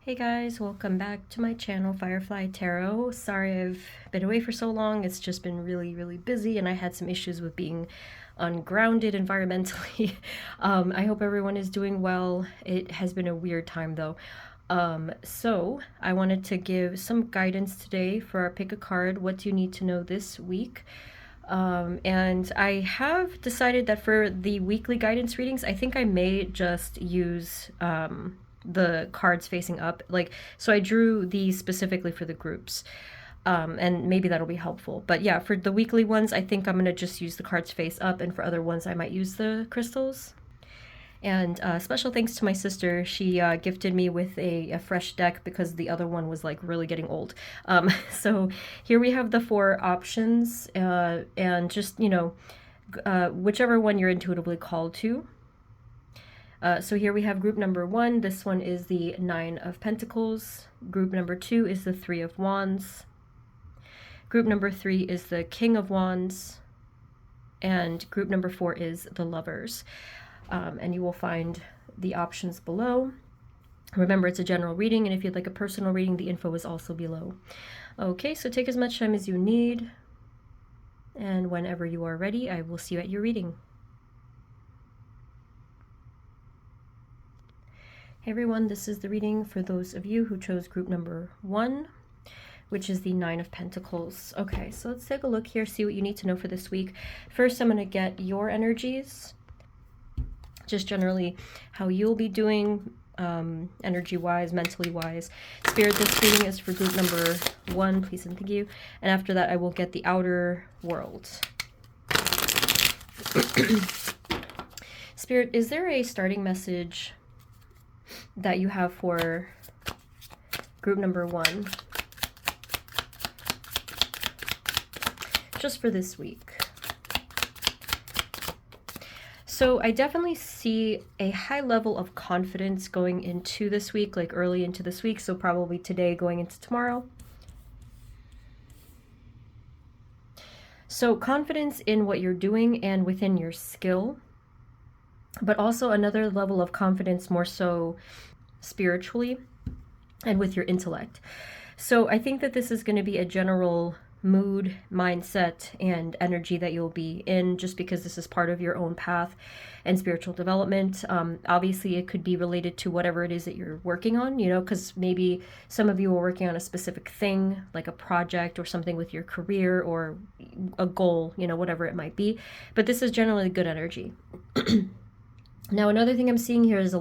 Hey guys, welcome back to my channel, Firefly Tarot. Sorry I've been away for so long. It's just been really busy and I had some issues with being ungrounded environmentally. I hope everyone is doing well. It has been a weird time though. So I wanted to give some guidance today for our pick a card. What do you need to know this week? And I have decided that for the weekly guidance readings, I think I may just use the cards facing up. So I drew these specifically for the groups. And maybe that'll be helpful. But yeah, for the weekly ones, I think I'm going to just use the cards face up, and for other ones, I might use the crystals. And special thanks to my sister. She gifted me with a fresh deck because the other one was like really getting old. So here we have the 4 options, and just, whichever one you're intuitively called to. So here we have group number 1. This one is the 9 of Pentacles. Group number 2 is the 3 of Wands. Group number 3 is the King of Wands. And group number 4 is the Lovers. And you will find the options below. Remember, it's a general reading, and if you'd like a personal reading, the info is also below. Okay, so take as much time as you need, and whenever you are ready, I will see you at your reading. Hey everyone, this is the reading for those of you who chose group number 1, which is the 9 of Pentacles. Okay, so let's take a look here, see what you need to know for this week. First, I'm going to get your energies, just generally how you'll be doing energy-wise, mentally-wise. Spirit, this reading is for group number 1, please and thank you. And after that, I will get the outer world. Spirit, is there a starting message that you have for group number 1? Just for this week. So I definitely see a high level of confidence going into this week, like early into this week, so probably today going into tomorrow. So confidence in what you're doing and within your skill, but also another level of confidence more so spiritually and with your intellect. So I think that this is going to be a general mood, mindset, and energy that you'll be in, just because this is part of your own path and spiritual development. Obviously, it could be related to whatever it is that you're working on, because maybe some of you are working on a specific thing, like a project or something with your career or a goal, whatever it might be. But this is generally good energy. Now, another thing I'm seeing here is I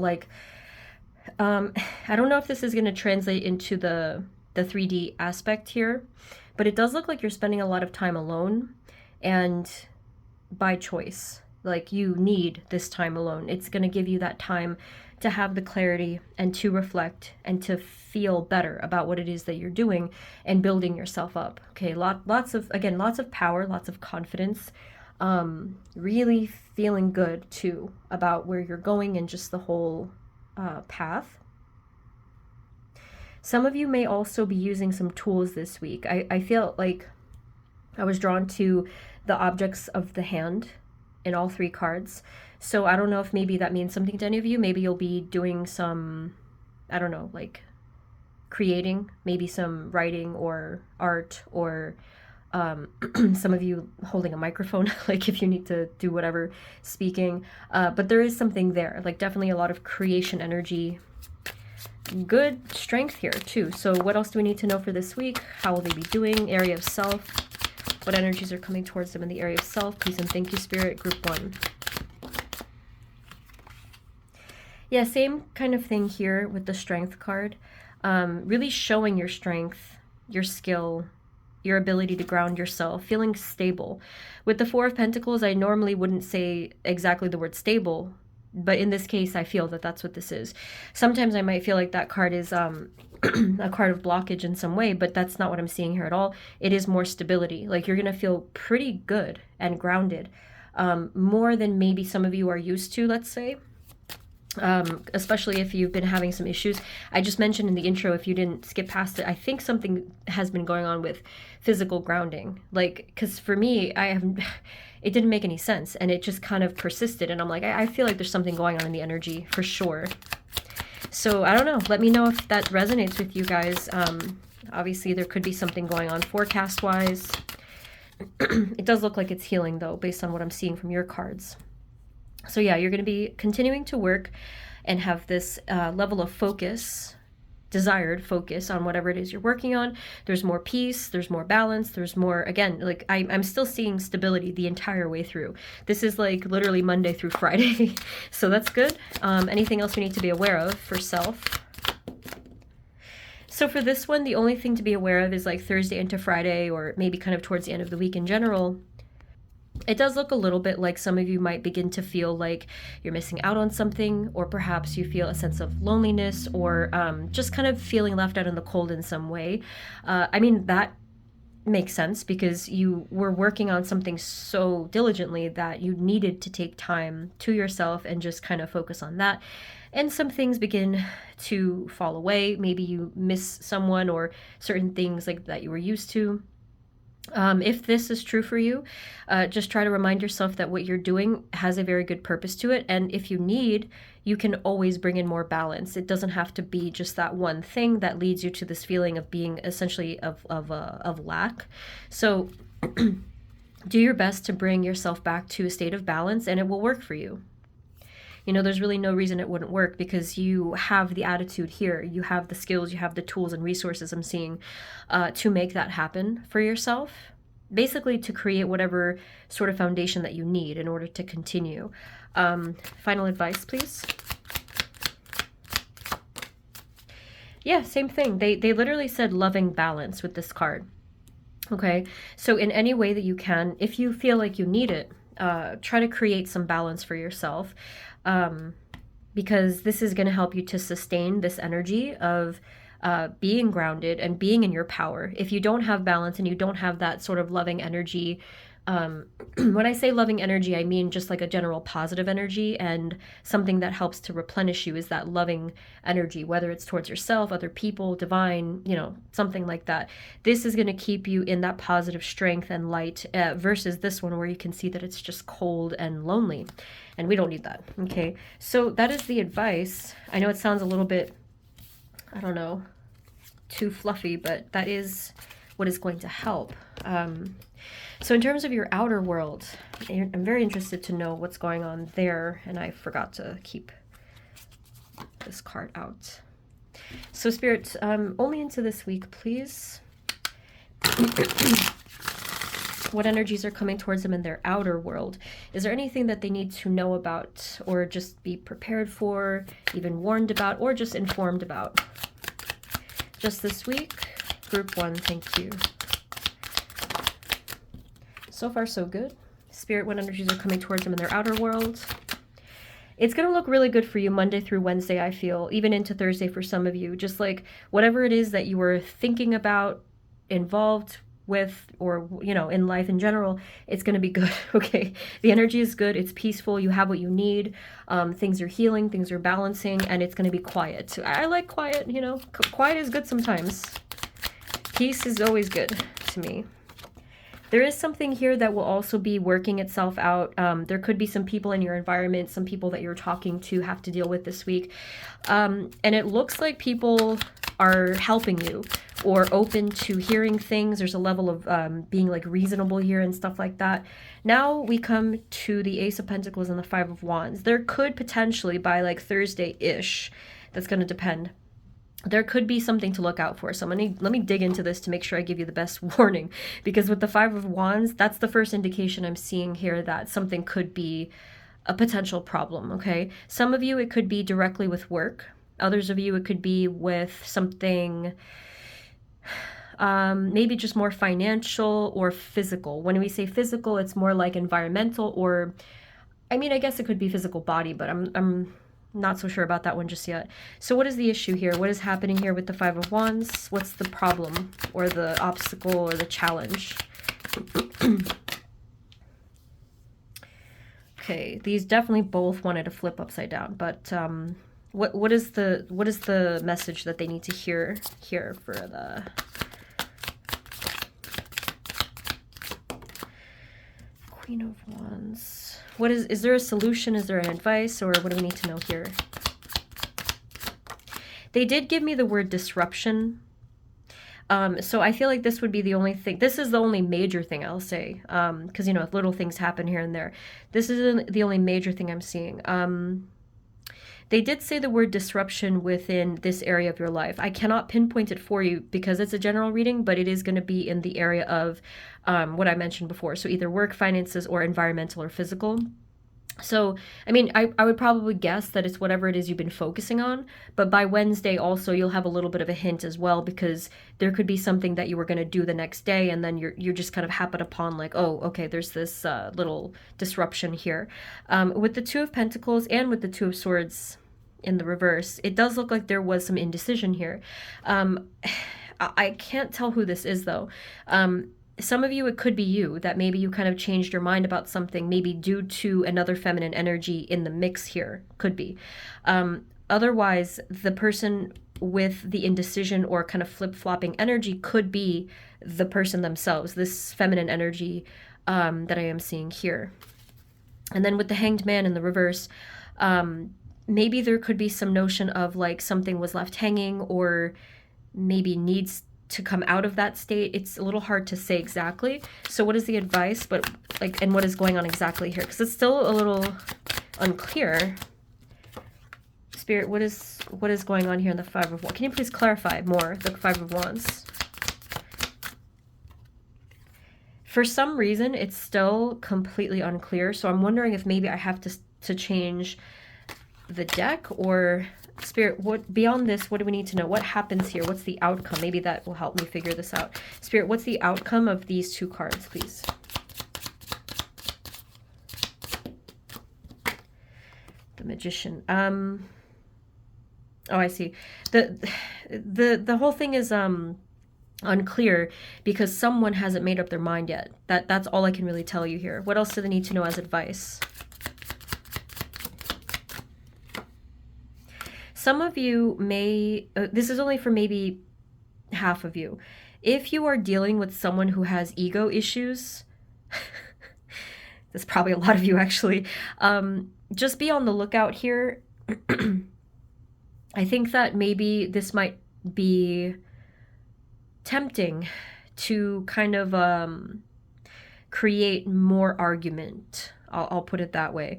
don't know if this is going to translate into the 3D aspect here, but it does look like you're spending a lot of time alone, and by choice. Like, you need this time alone. It's going to give you that time to have the clarity and to reflect and to feel better about what it is that you're doing and building yourself up. Okay, lots of power, lots of confidence. Really feeling good too about where you're going and just the whole path. Some of you may also be using some tools this week. I feel like I was drawn to the objects of the hand in all 3 cards. So I don't know if maybe that means something to any of you. Maybe you'll be doing some, I don't know, like creating, maybe some writing or art, or some of you holding a microphone, like if you need to do whatever, speaking. But there is something there, like definitely a lot of creation energy. Good strength here too. So what else do we need to know for this week? How will they be doing? Area of self. What energies are coming towards them in the area of self? Please and thank you, Spirit. Group 1. Yeah, same kind of thing here with the strength card. Really showing your strength, your skill, your ability to ground yourself, feeling stable. With the 4 of Pentacles, I normally wouldn't say exactly the word stable, but in this case, I feel that that's what this is. Sometimes I might feel like that card is a card of blockage in some way, but that's not what I'm seeing here at all. It is more stability. Like, you're going to feel pretty good and grounded, more than maybe some of you are used to, let's say. Especially if you've been having some issues. I just mentioned in the intro, if you didn't skip past it, I think something has been going on with physical grounding. Like, because for me, it didn't make any sense, and it just kind of persisted, and I'm like, I feel like there's something going on in the energy for sure. So I don't know. Let me know if that resonates with you guys. Obviously, there could be something going on forecast-wise. It does look like it's healing, though, based on what I'm seeing from your cards. So yeah, you're going to be continuing to work and have this level of focus, desired focus on whatever it is you're working on. There's more peace, there's more balance, there's more, again, like I'm still seeing stability the entire way through. This is like literally Monday through Friday. So that's good. Anything else we need to be aware of for self? So for this one, the only thing to be aware of is like Thursday into Friday, or maybe kind of towards the end of the week in general. It does look a little bit like some of you might begin to feel like you're missing out on something, or perhaps you feel a sense of loneliness, or just kind of feeling left out in the cold in some way. I mean, that makes sense because you were working on something so diligently that you needed to take time to yourself and just kind of focus on that. And some things begin to fall away. Maybe you miss someone or certain things like that you were used to. If this is true for you, just try to remind yourself that what you're doing has a very good purpose to it. And if you need, you can always bring in more balance. It doesn't have to be just that one thing that leads you to this feeling of being essentially of lack. So do your best to bring yourself back to a state of balance, and it will work for you. You know, there's really no reason it wouldn't work because you have the attitude here. You have the skills, you have the tools and resources I'm seeing to make that happen for yourself. Basically to create whatever sort of foundation that you need in order to continue. Final advice, please. Yeah, same thing. They literally said loving balance with this card. Okay, so in any way that you can, if you feel like you need it, try to create some balance for yourself. Because this is going to help you to sustain this energy of being grounded and being in your power. If you don't have balance and you don't have that sort of loving energy, when I say loving energy, I mean just like a general positive energy, and something that helps to replenish you is that loving energy, whether it's towards yourself, other people, divine, you know, something like that. This is going to keep you in that positive strength and light versus this one where you can see that it's just cold and lonely, and we don't need that. Okay, so that is the advice. I know it sounds a little bit, I don't know, too fluffy, but that is what is going to help. So in terms of your outer world, I'm very interested to know what's going on there, and I forgot to keep this card out. So Spirit, only into this week, please. What energies are coming towards them in their outer world? Is there anything that they need to know about, or just be prepared for, even warned about, or just informed about? Just this week. Group 1, thank you. So far, so good. Spirit, what energies are coming towards them in their outer world? It's going to look really good for you Monday through Wednesday, I feel, even into Thursday for some of you. Just like whatever it is that you were thinking about, involved with, or, you know, in life in general, it's going to be good, okay? The energy is good. It's peaceful. You have what you need. Things are healing. Things are balancing, and it's going to be quiet. I like quiet, you know. Quiet is good sometimes. Peace is always good to me. There is something here that will also be working itself out. There could be some people in your environment, some people that you're talking to have to deal with this week. And it looks like people are helping you or open to hearing things. There's a level of being like reasonable here and stuff like that. Now we come to the Ace of Pentacles and the Five of Wands. There could potentially by like Thursday-ish, that's going to depend, there could be something to look out for. So let me dig into this to make sure I give you the best warning, because with the Five of Wands, that's the first indication I'm seeing here that something could be a potential problem, okay? Some of you, it could be directly with work. Others of you, it could be with something maybe just more financial or physical. When we say physical, it's more like environmental, or I mean, I guess it could be physical body, but I'm not so sure about that one just yet. So what is the issue here? What is happening here with the Five of Wands? What's the problem or the obstacle or the challenge? Okay, these definitely both wanted to flip upside down, but what is the message that they need to hear here for the Queen of Wands? What is there a solution? Is there an advice, or what do we need to know here? They did give me the word disruption. So I feel like this would be the only thing. This is the only major thing I'll say, because, you know, little things happen here and there. This isn't the only major thing I'm seeing. They did say the word disruption within this area of your life. I cannot pinpoint it for you because it's a general reading, but it is going to be in the area of what I mentioned before. So either work, finances, or environmental or physical. So, I mean, I would probably guess that it's whatever it is you've been focusing on, but by Wednesday also you'll have a little bit of a hint as well, because there could be something that you were going to do the next day and then you're just kind of happen upon like, oh, okay, there's this little disruption here. With the Two of Pentacles and with the Two of Swords in the reverse, it does look like there was some indecision here. I can't tell who this is though. Some of you, it could be you, that maybe you kind of changed your mind about something, maybe due to another feminine energy in the mix here. Could be. Otherwise, the person with the indecision or kind of flip-flopping energy could be the person themselves, this feminine energy that I am seeing here. And then with the Hanged Man in the reverse, maybe there could be some notion of like something was left hanging or maybe needs to come out of that state. It's a little hard to say exactly. So what is the advice, but like, and what is going on exactly here? Because it's still a little unclear. Spirit, what is going on here in the Five of Wands? Can you please clarify more, the Five of Wands? For some reason, it's still completely unclear. So I'm wondering if maybe I have to change the deck, or Spirit, what beyond this, what do we need to know? What happens here? What's the outcome? Maybe that will help me figure this out. Spirit, what's the outcome of these two cards, please? The Magician. Oh, I see. The whole thing is unclear because someone hasn't made up their mind yet. That's all I can really tell you here. What else do they need to know as advice? Some of you may, this is only for maybe half of you. If you are dealing with someone who has ego issues, that's probably a lot of you actually, just be on the lookout here. I think that maybe this might be tempting to kind of create more argument. I'll put it that way.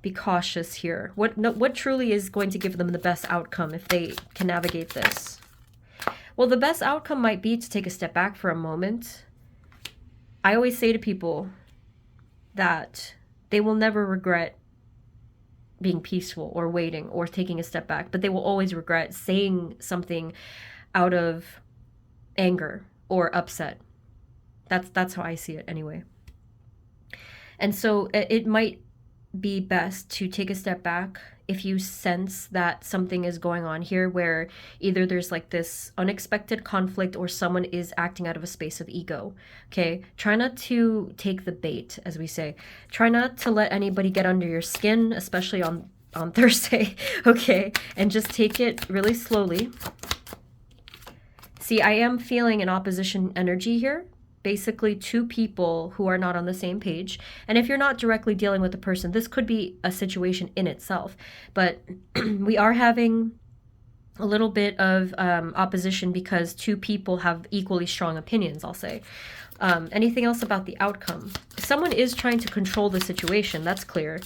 Be cautious here. What truly is going to give them the best outcome if they can navigate this? Well, the best outcome might be to take a step back for a moment. I always say to people that they will never regret being peaceful or waiting or taking a step back, but they will always regret saying something out of anger or upset. That's how I see it anyway. And so it might be best to take a step back if you sense that something is going on here where either there's like this unexpected conflict or someone is acting out of a space of ego. Okay, try not to take the bait, as we say. Try not to let anybody get under your skin, especially on Thursday. Okay, and just take it really slowly. See, I am feeling an opposition energy here. Basically two people who are not on the same page. And if you're not directly dealing with the person, this could be a situation in itself. But we are having a little bit of opposition because two people have equally strong opinions, I'll say. Anything else about the outcome? Someone is trying to control the situation, that's clear.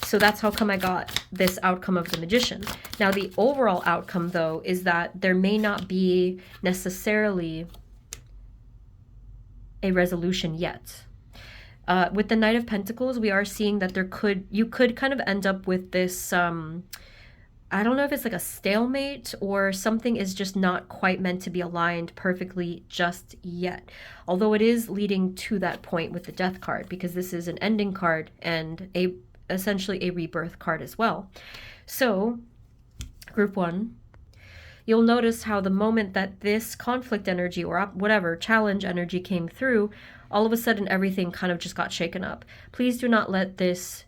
So that's how come I got this outcome of the Magician. Now the overall outcome, though, is that there may not be necessarily a resolution yet. With the Knight of Pentacles, we are seeing that you could kind of end up with this, I don't know if it's like a stalemate or something is just not quite meant to be aligned perfectly just yet. Although it is leading to that point with the Death card, because this is an ending card and essentially a rebirth card as well. So, group one, you'll notice how the moment that this conflict energy or whatever challenge energy came through, all of a sudden everything kind of just got shaken up. Please do not let this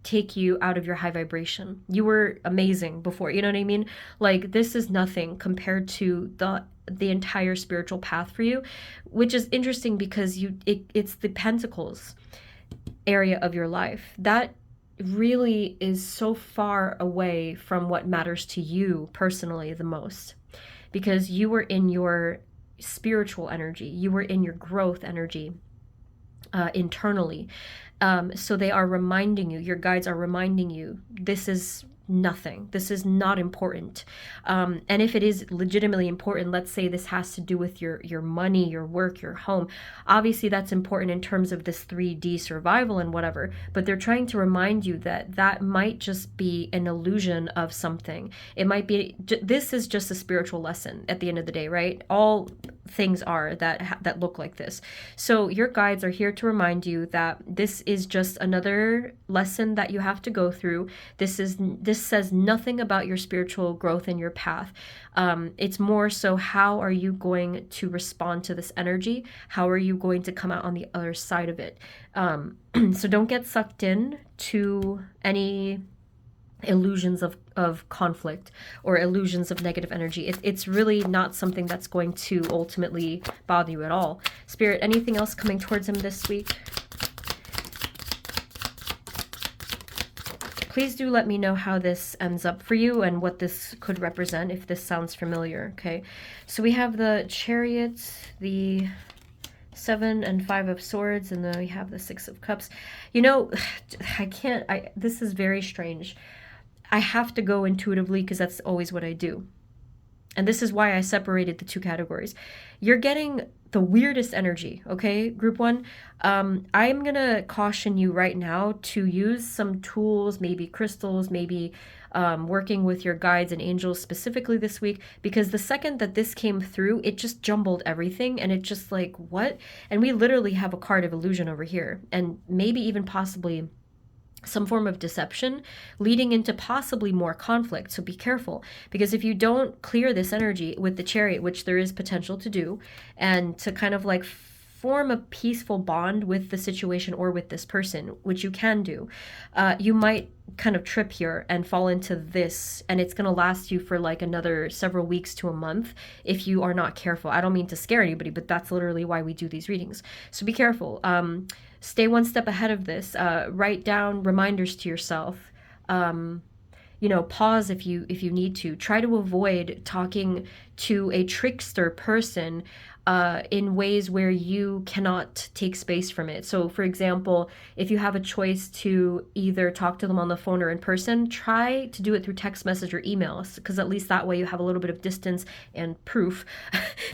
take you out of your high vibration. You were amazing before, you know what I mean? Like, this is nothing compared to the entire spiritual path for you, which is interesting because it's the Pentacles area of your life. That really is so far away from what matters to you personally the most, because you were in your spiritual energy, you were in your growth energy internally. So they are reminding you, your guides are reminding you, this is nothing. This is not important. And if it is legitimately important, let's say this has to do with your money, your work, your home. Obviously, that's important in terms of this 3D survival and whatever. But they're trying to remind you that that might just be an illusion of something. It might be, this is just a spiritual lesson at the end of the day, right? All things are that look like this. So your guides are here to remind you that this is just another lesson that you have to go through. This says nothing about your spiritual growth and your path. It's more so, how are you going to respond to this energy? How are you going to come out on the other side of it? So don't get sucked in to any illusions of conflict or illusions of negative energy. It's really not something that's going to ultimately bother you at all. Spirit, anything else coming towards him this week? Please do let me know how this ends up for you and what this could represent, if this sounds familiar, okay? So we have the Chariot, the 7 and 5 of Swords, and then we have the 6 of Cups. You know, this is very strange. I have to go intuitively because that's always what I do. And this is why I separated the two categories. You're getting the weirdest energy, okay, group 1? I'm going to caution you right now to use some tools, maybe crystals, maybe working with your guides and angels specifically this week, because the second that this came through, it just jumbled everything, and it just like, what? And we literally have a card of illusion over here, and maybe even possibly some form of deception leading into possibly more conflict. So be careful, because if you don't clear this energy with the Chariot, which there is potential to do, and to kind of like form a peaceful bond with the situation or with this person, which you can do, you might kind of trip here and fall into this, and it's going to last you for like another several weeks to a month if you are not careful. I don't mean to scare anybody, but that's literally why we do these readings. So be careful. Stay one step ahead of this. Write down reminders to yourself. You know, pause if you need to. Try to avoid talking to a trickster person in ways where you cannot take space from it. So for example, if you have a choice to either talk to them on the phone or in person, try to do it through text message or emails, because at least that way you have a little bit of distance and proof,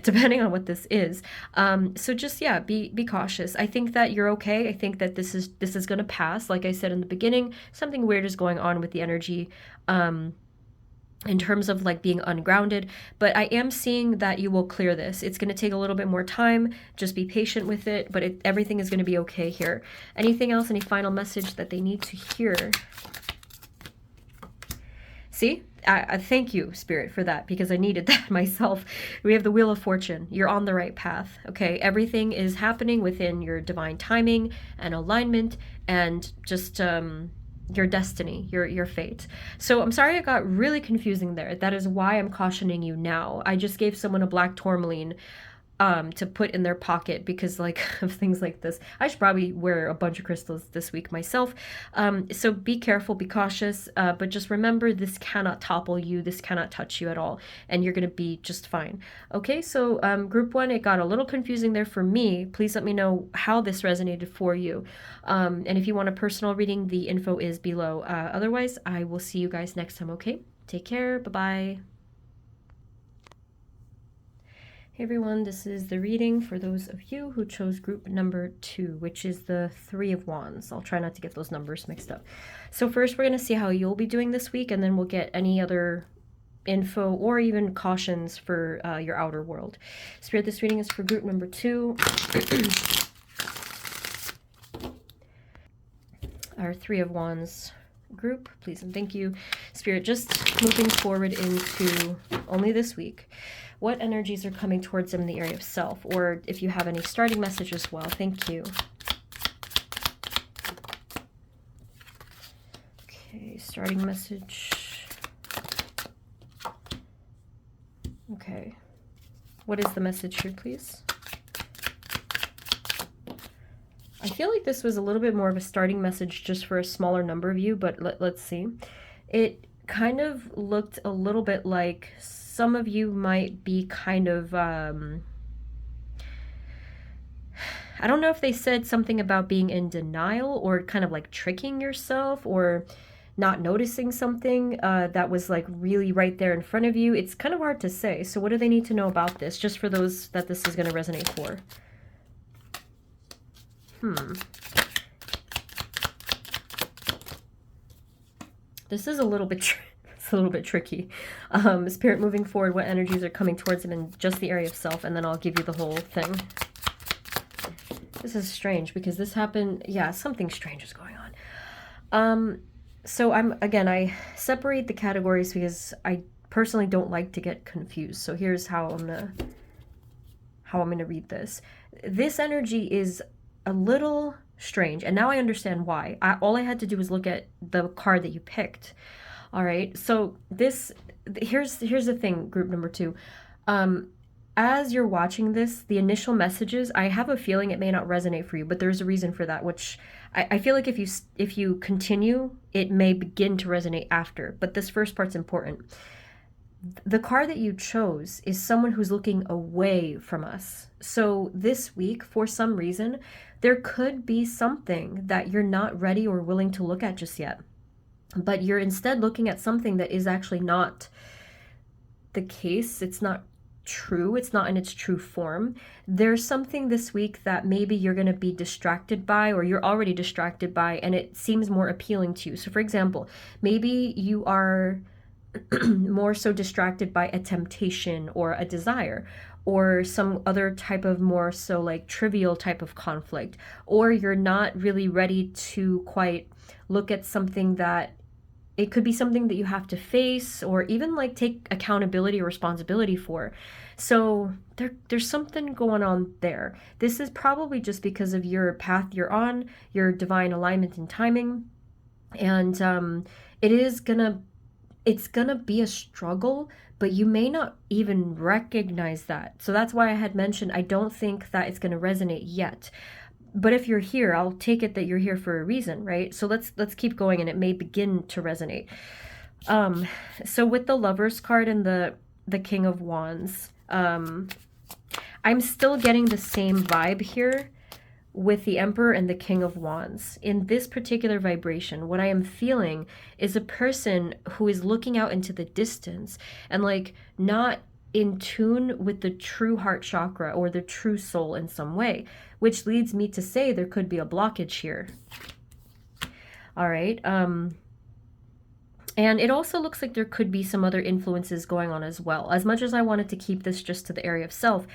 depending on what this is. So just, yeah, be cautious. I think that you're okay. I think that this is going to pass. Like I said in the beginning, something weird is going on with the energy. In terms of like being ungrounded, but I am seeing that you will clear this. It's going to take a little bit more time. Just be patient with it, but everything is going to be okay here. Anything else? Any final message that they need to hear? See? I thank you, Spirit, for that, because I needed that myself. We have the Wheel of Fortune. You're on the right path, okay? Everything is happening within your divine timing and alignment, and just your destiny, your fate. So I'm sorry I got really confusing there. That is why I'm cautioning you now. I just gave someone a black tourmaline to put in their pocket because like of things like this. I should probably wear a bunch of crystals this week myself. So be careful, be cautious, but just remember, this cannot topple you, this cannot touch you at all, and you're gonna be just fine. Okay, so group 1, it got a little confusing there for me. Please let me know how this resonated for you. And if you want a personal reading, the info is below. Otherwise, I will see you guys next time, okay? Take care, bye-bye. Hey everyone, this is the reading for those of you who chose group number 2, which is the 3 of Wands. I'll try not to get those numbers mixed up. So first we're going to see how you'll be doing this week, and then we'll get any other info or even cautions for your outer world. Spirit, this reading is for group number 2. Our 3 of Wands group, please and thank you. Spirit, just moving forward into only this week, what energies are coming towards them in the area of self, or if you have any starting message as well. Thank you. Okay, starting message. Okay. What is the message here, please? I feel like this was a little bit more of a starting message just for a smaller number of you, but let's see. It kind of looked a little bit like some of you might be kind of, I don't know if they said something about being in denial or kind of like tricking yourself or not noticing something that was like really right there in front of you. It's kind of hard to say. So what do they need to know about this, just for those that this is going to resonate for? This is a little bit it's a little bit tricky. Spirit moving forward, what energies are coming towards him in just the area of self, and then I'll give you the whole thing. This is strange because this happened, yeah, something strange is going on. So I separate the categories because I personally don't like to get confused. So here's how I'm gonna read this. This energy is a little strange, and now I understand why. All I had to do was look at the card that you picked. All right, so here's the thing, group number 2. As you're watching this, the initial messages, I have a feeling it may not resonate for you, but there's a reason for that, which I feel like if you continue, it may begin to resonate after. But this first part's important. The card that you chose is someone who's looking away from us. So this week, for some reason, there could be something that you're not ready or willing to look at just yet. But you're instead looking at something that is actually not the case. It's not true. It's not in its true form. There's something this week that maybe you're going to be distracted by, or you're already distracted by, and it seems more appealing to you. So for example, maybe you are more so distracted by a temptation or a desire or some other type of more so like trivial type of conflict, or you're not really ready to quite look at something that it could be something that you have to face or even like take accountability or responsibility for. So there's something going on there. This is probably just because of your path you're on, your divine alignment and timing. And it's gonna be a struggle, but you may not even recognize that. So that's why I had mentioned I don't think that it's gonna resonate yet. But if you're here, I'll take it that you're here for a reason, right? So let's keep going, and it may begin to resonate. So with the Lovers card and the King of Wands, I'm still getting the same vibe here with the Emperor and the King of Wands. In this particular vibration, what I am feeling is a person who is looking out into the distance and like not in tune with the true heart chakra or the true soul in some way, which leads me to say there could be a blockage here. All right. And it also looks like there could be some other influences going on as well. As much as I wanted to keep this just to the area of self,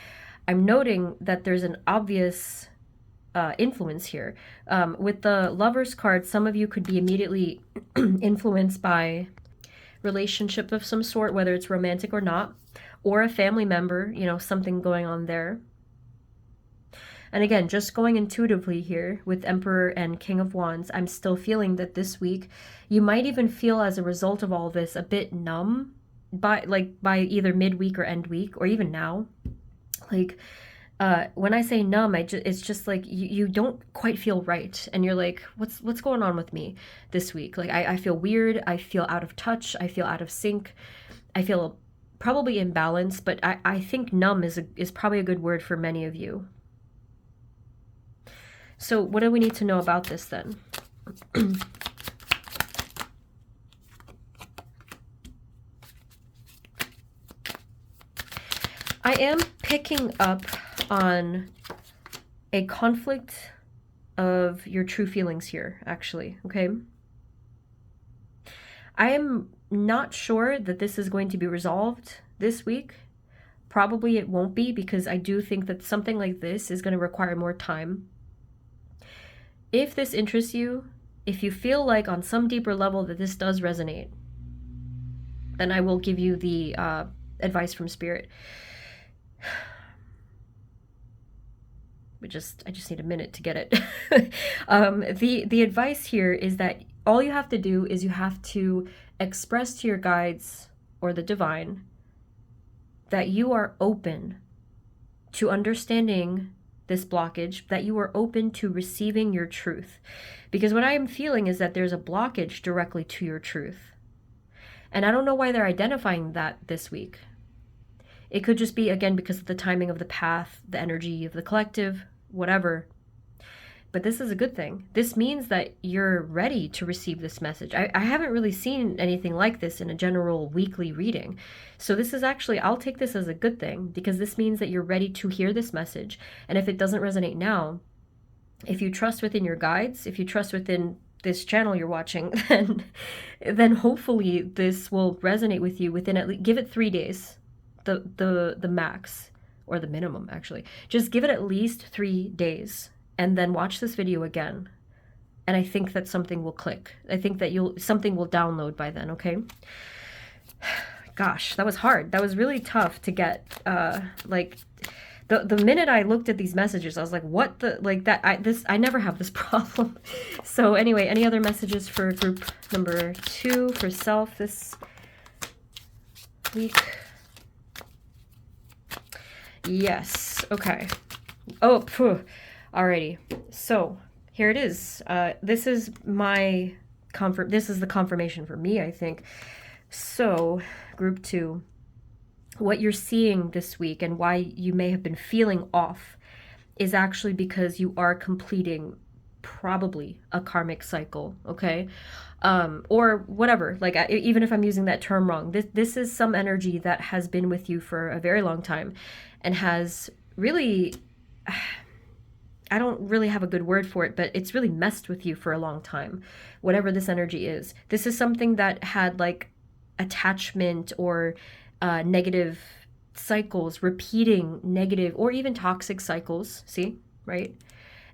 I'm noting that there's an obvious influence here. With the Lovers card, some of you could be immediately influenced by relationship of some sort, whether it's romantic or not, or a family member, you know, something going on there. And again, just going intuitively here with Emperor and King of Wands, I'm still feeling that this week you might even feel as a result of all this a bit numb by either midweek or end week, or even now. Like when I say numb, it's just like you don't quite feel right, and you're like, what's going on with me this week? Like I feel weird, I feel out of touch, I feel out of sync, I feel probably imbalanced, but I think numb is probably a good word for many of you. So what do we need to know about this then? I am picking up on a conflict of your true feelings here, actually, okay? I am not sure that this is going to be resolved this week. Probably it won't be, because I do think that something like this is going to require more time. If this interests you, if you feel like on some deeper level that this does resonate, then I will give you the advice from Spirit. I just need a minute to get it. The advice here is that all you have to do is you have to express to your guides or the divine that you are open to understanding this blockage, that you are open to receiving your truth. Because what I am feeling is that there's a blockage directly to your truth. And I don't know why they're identifying that this week. It could just be, again, because of the timing of the path, the energy of the collective, whatever. But this is a good thing. This means that you're ready to receive this message. I haven't really seen anything like this in a general weekly reading. So this is actually, I'll take this as a good thing, because this means that you're ready to hear this message. And if it doesn't resonate now, if you trust within your guides, if you trust within this channel you're watching, then hopefully this will resonate with you within at least, give it 3 days, the max, or the minimum actually. Just give it at least 3 days. And then watch this video again. And I think that something will click. I think that something will download by then, okay? Gosh, that was hard. That was really tough to get. Like, the minute I looked at these messages, I was like, what the, like that, I never have this problem. So anyway, any other messages for group number 2 for self this week? Yes, okay. Oh, phew. Alrighty, so here it is. This is my this is the confirmation for me, I think. So, group 2, what you're seeing this week and why you may have been feeling off is actually because you are completing probably a karmic cycle, okay? Or whatever, like even if I'm using that term wrong, this is some energy that has been with you for a very long time and has really... I don't really have a good word for it, but it's really messed with you for a long time, whatever this energy is. This is something that had like attachment or negative cycles, repeating negative or even toxic cycles, see, right?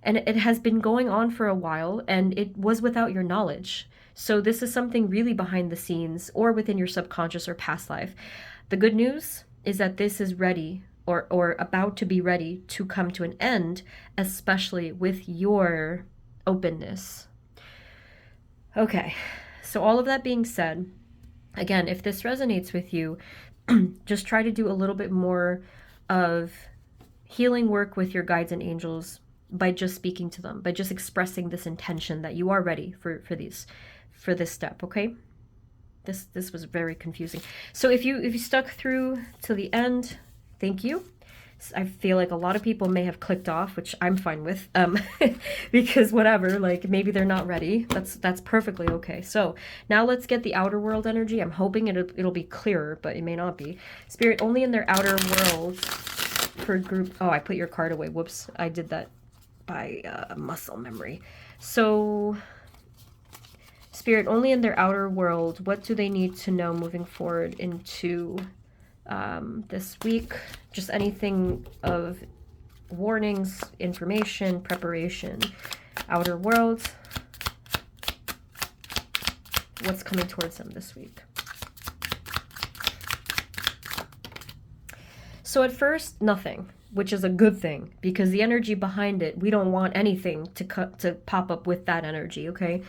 And it has been going on for a while, and it was without your knowledge. So this is something really behind the scenes or within your subconscious or past life. The good news is that this is ready or about to be ready to come to an end, especially with your openness. Okay, so all of that being said, again, if this resonates with you, just try to do a little bit more of healing work with your guides and angels by just speaking to them, by just expressing this intention that you are ready for this step, okay? This was very confusing. So if you stuck through to the end, thank you. I feel like a lot of people may have clicked off, which I'm fine with, because whatever, like maybe they're not ready. That's perfectly okay. So now let's get the outer world energy. I'm hoping it'll be clearer, but it may not be. Spirit, only in their outer world for group. Oh, I put your card away. Whoops, I did that by muscle memory. So Spirit, only in their outer world, what do they need to know moving forward into this week? Just anything of warnings, information, preparation, outer world. What's coming towards them this week? So at first, nothing, which is a good thing, because the energy behind it, we don't want anything to pop up with that energy, okay?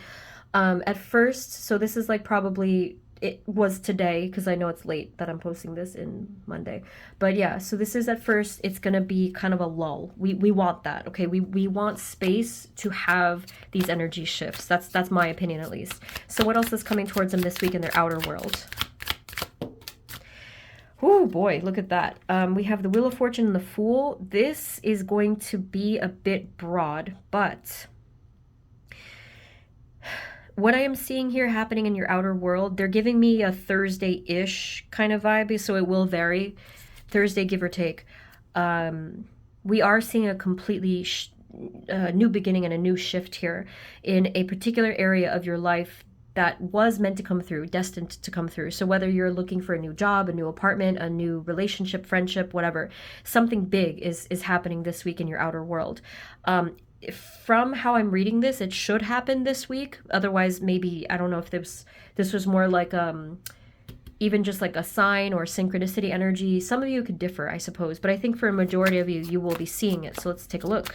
At first, so this is like probably... It was today, because I know it's late that I'm posting this in Monday. But yeah, so this is at first, it's going to be kind of a lull. We want that, okay? We want space to have these energy shifts. That's my opinion, at least. So what else is coming towards them this week in their outer world? Oh boy, look at that. We have the Wheel of Fortune and the Fool. This is going to be a bit broad, but... what I am seeing here happening in your outer world, they're giving me a Thursday-ish kind of vibe, so it will vary. Thursday, give or take. We are seeing a completely new beginning and a new shift here in a particular area of your life that was meant to come through, destined to come through. So whether you're looking for a new job, a new apartment, a new relationship, friendship, whatever, something big is happening this week in your outer world. From how I'm reading this, it should happen this week. Otherwise, maybe, I don't know if this was more like even just like a sign or synchronicity energy. Some of you could differ, I suppose, but I think for a majority of you, you will be seeing it. So let's take a look.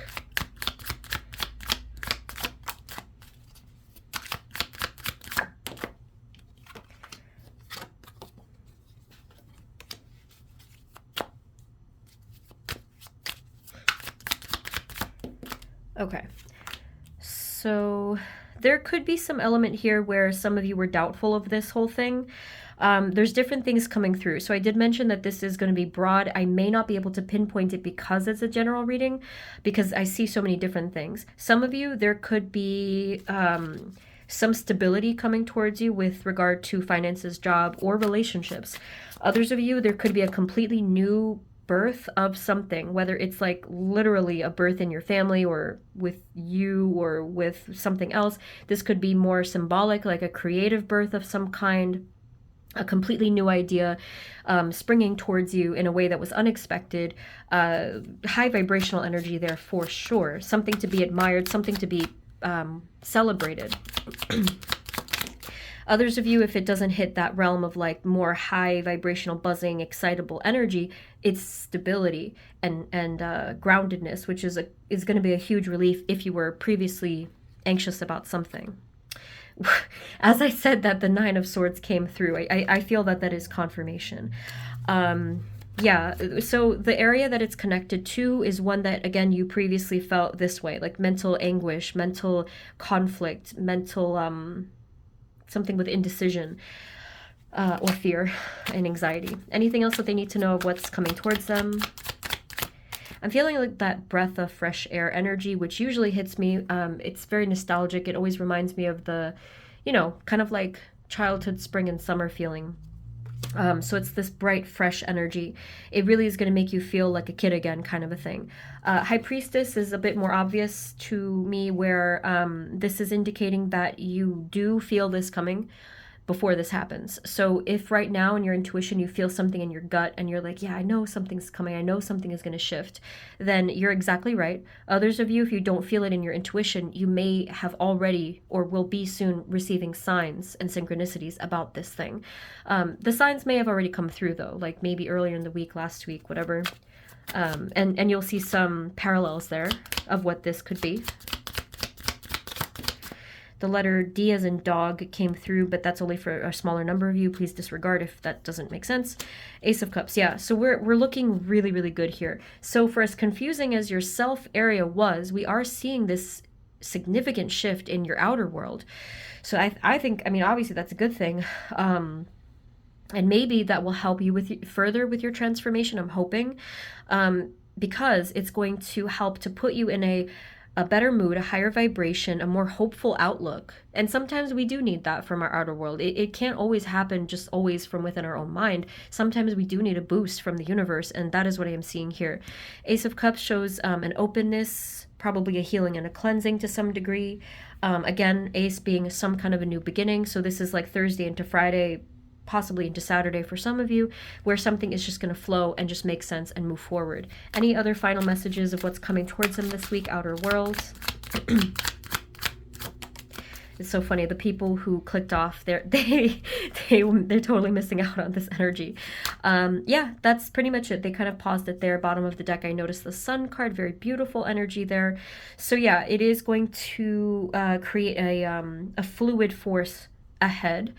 Okay. So there could be some element here where some of you were doubtful of this whole thing. There's different things coming through. So I did mention that this is going to be broad. I may not be able to pinpoint it because it's a general reading, because I see so many different things. Some of you, there could be some stability coming towards you with regard to finances, job, or relationships. Others of you, there could be a completely new birth of something, whether it's like literally a birth in your family or with you or with something else. This could be more symbolic, like a creative birth of some kind, a completely new idea springing towards you in a way that was unexpected. High vibrational energy there for sure. Something to be admired, something to be celebrated. Others of you, if it doesn't hit that realm of like more high vibrational, buzzing, excitable energy, it's stability and groundedness, which is going to be a huge relief if you were previously anxious about something. As I said that the Nine of Swords came through, I feel that that is confirmation. Yeah, so the area that it's connected to is one that, again, you previously felt this way, like mental anguish, mental conflict, mental something with indecision or fear and anxiety. Anything else that they need to know of what's coming towards them? I'm feeling like that breath of fresh air energy, which usually hits me. It's very nostalgic. It always reminds me of the, you know, kind of like childhood spring and summer feeling. So it's this bright, fresh energy. It really is going to make you feel like a kid again, kind of a thing. High Priestess is a bit more obvious to me, where this is indicating that you do feel this coming before this happens. So if right now in your intuition you feel something in your gut and you're like, yeah, I know something's coming, I know something is going to shift, then you're exactly right. Others of you, if you don't feel it in your intuition, you may have already or will be soon receiving signs and synchronicities about this thing. The signs may have already come through though, like maybe earlier in the week, last week, whatever. And you'll see some parallels there of what this could be. The letter D as in dog came through, but that's only for a smaller number of you. Please disregard if that doesn't make sense. Ace of Cups, yeah. So we're looking really, really good here. So for as confusing as your self area was, we are seeing this significant shift in your outer world. So I think, I mean, obviously that's a good thing. And maybe that will help you with further with your transformation, I'm hoping, because it's going to help to put you in a better mood, a higher vibration, a more hopeful outlook. And sometimes we do need that from our outer world. It can't always happen just always from within our own mind. Sometimes we do need a boost from the universe, and that is what I am seeing here. Ace of Cups shows an openness, probably a healing and a cleansing to some degree. Again, Ace being some kind of a new beginning. So this is like Thursday into Friday, possibly into Saturday for some of you, where something is just going to flow and just make sense and move forward. Any other final messages of what's coming towards them this week, outer world? It's so funny, the people who clicked off, they're totally missing out on this energy. Yeah, that's pretty much it. They kind of paused it there. Bottom of the deck, I noticed the Sun card, very beautiful energy there. So yeah, it is going to create a fluid force ahead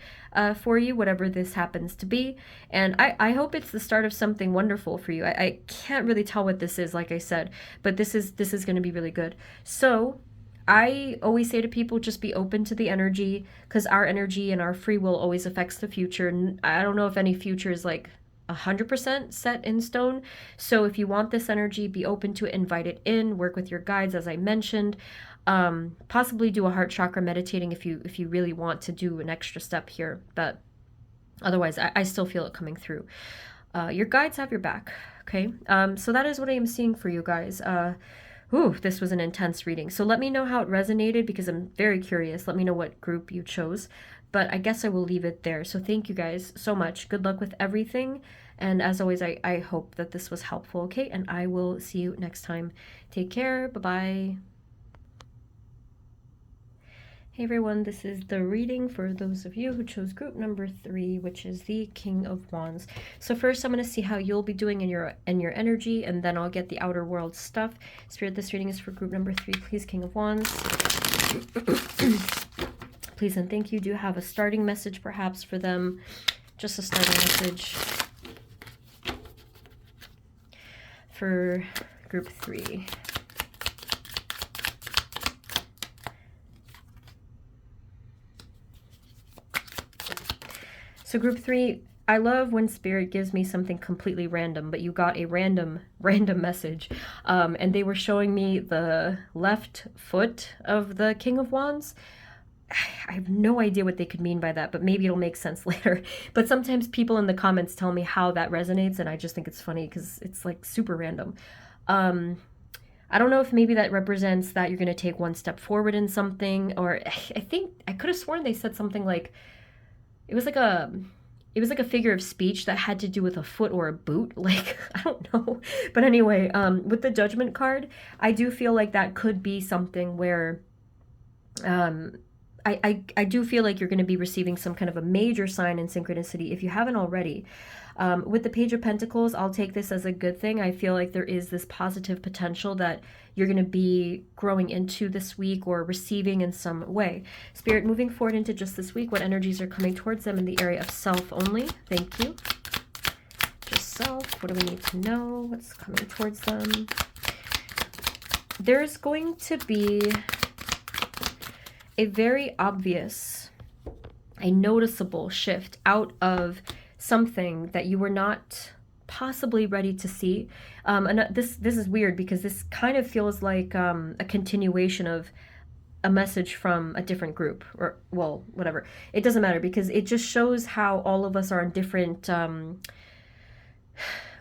for you, whatever this happens to be. And I hope it's the start of something wonderful for you. I can't really tell what this is, like I said, but this is going to be really good. So I always say to people, just be open to the energy, because our energy and our free will always affects the future. I don't know if any future is like 100% set in stone. So if you want this energy, be open to it, invite it in, work with your guides, as I mentioned. Possibly do a heart chakra meditating if you really want to do an extra step here, but otherwise I still feel it coming through. Your guides have your back, okay? So that is what I am seeing for you guys. This was an intense reading. So let me know how it resonated, because I'm very curious. Let me know what group you chose, but I guess I will leave it there. So thank you guys so much. Good luck with everything. And as always, I hope that this was helpful, okay? And I will see you next time. Take care. Bye-bye. Hey everyone, this is the reading for those of you who chose group number 3, which is the King of Wands. So first I'm going to see how you'll be doing in your energy, and then I'll get the outer world stuff. Spirit, this reading is for group number 3, please, King of Wands. Please and thank you. Do you have a starting message perhaps for them? Just a starting message for group 3. So group 3, I love when Spirit gives me something completely random, but you got a random message. And they were showing me the left foot of the King of Wands. I have no idea what they could mean by that, but maybe it'll make sense later. But sometimes people in the comments tell me how that resonates, and I just think it's funny because it's like super random. I don't know if maybe that represents that you're going to take one step forward in something, or I think I could have sworn they said something like it was like a figure of speech that had to do with a foot or a boot. Like, I don't know. But anyway, with the Judgment card, I do feel like that could be something where I do feel like you're going to be receiving some kind of a major sign in synchronicity if you haven't already. With the Page of Pentacles, I'll take this as a good thing. I feel like there is this positive potential that you're going to be growing into this week or receiving in some way. Spirit, moving forward into just this week, what energies are coming towards them in the area of self only? Thank you. Just self. What do we need to know? What's coming towards them? There's going to be a very obvious, a noticeable shift out of something that you were not possibly ready to see. And this is weird because this kind of feels like a continuation of a message from a different group, or, well, whatever. It doesn't matter because it just shows how all of us are in different,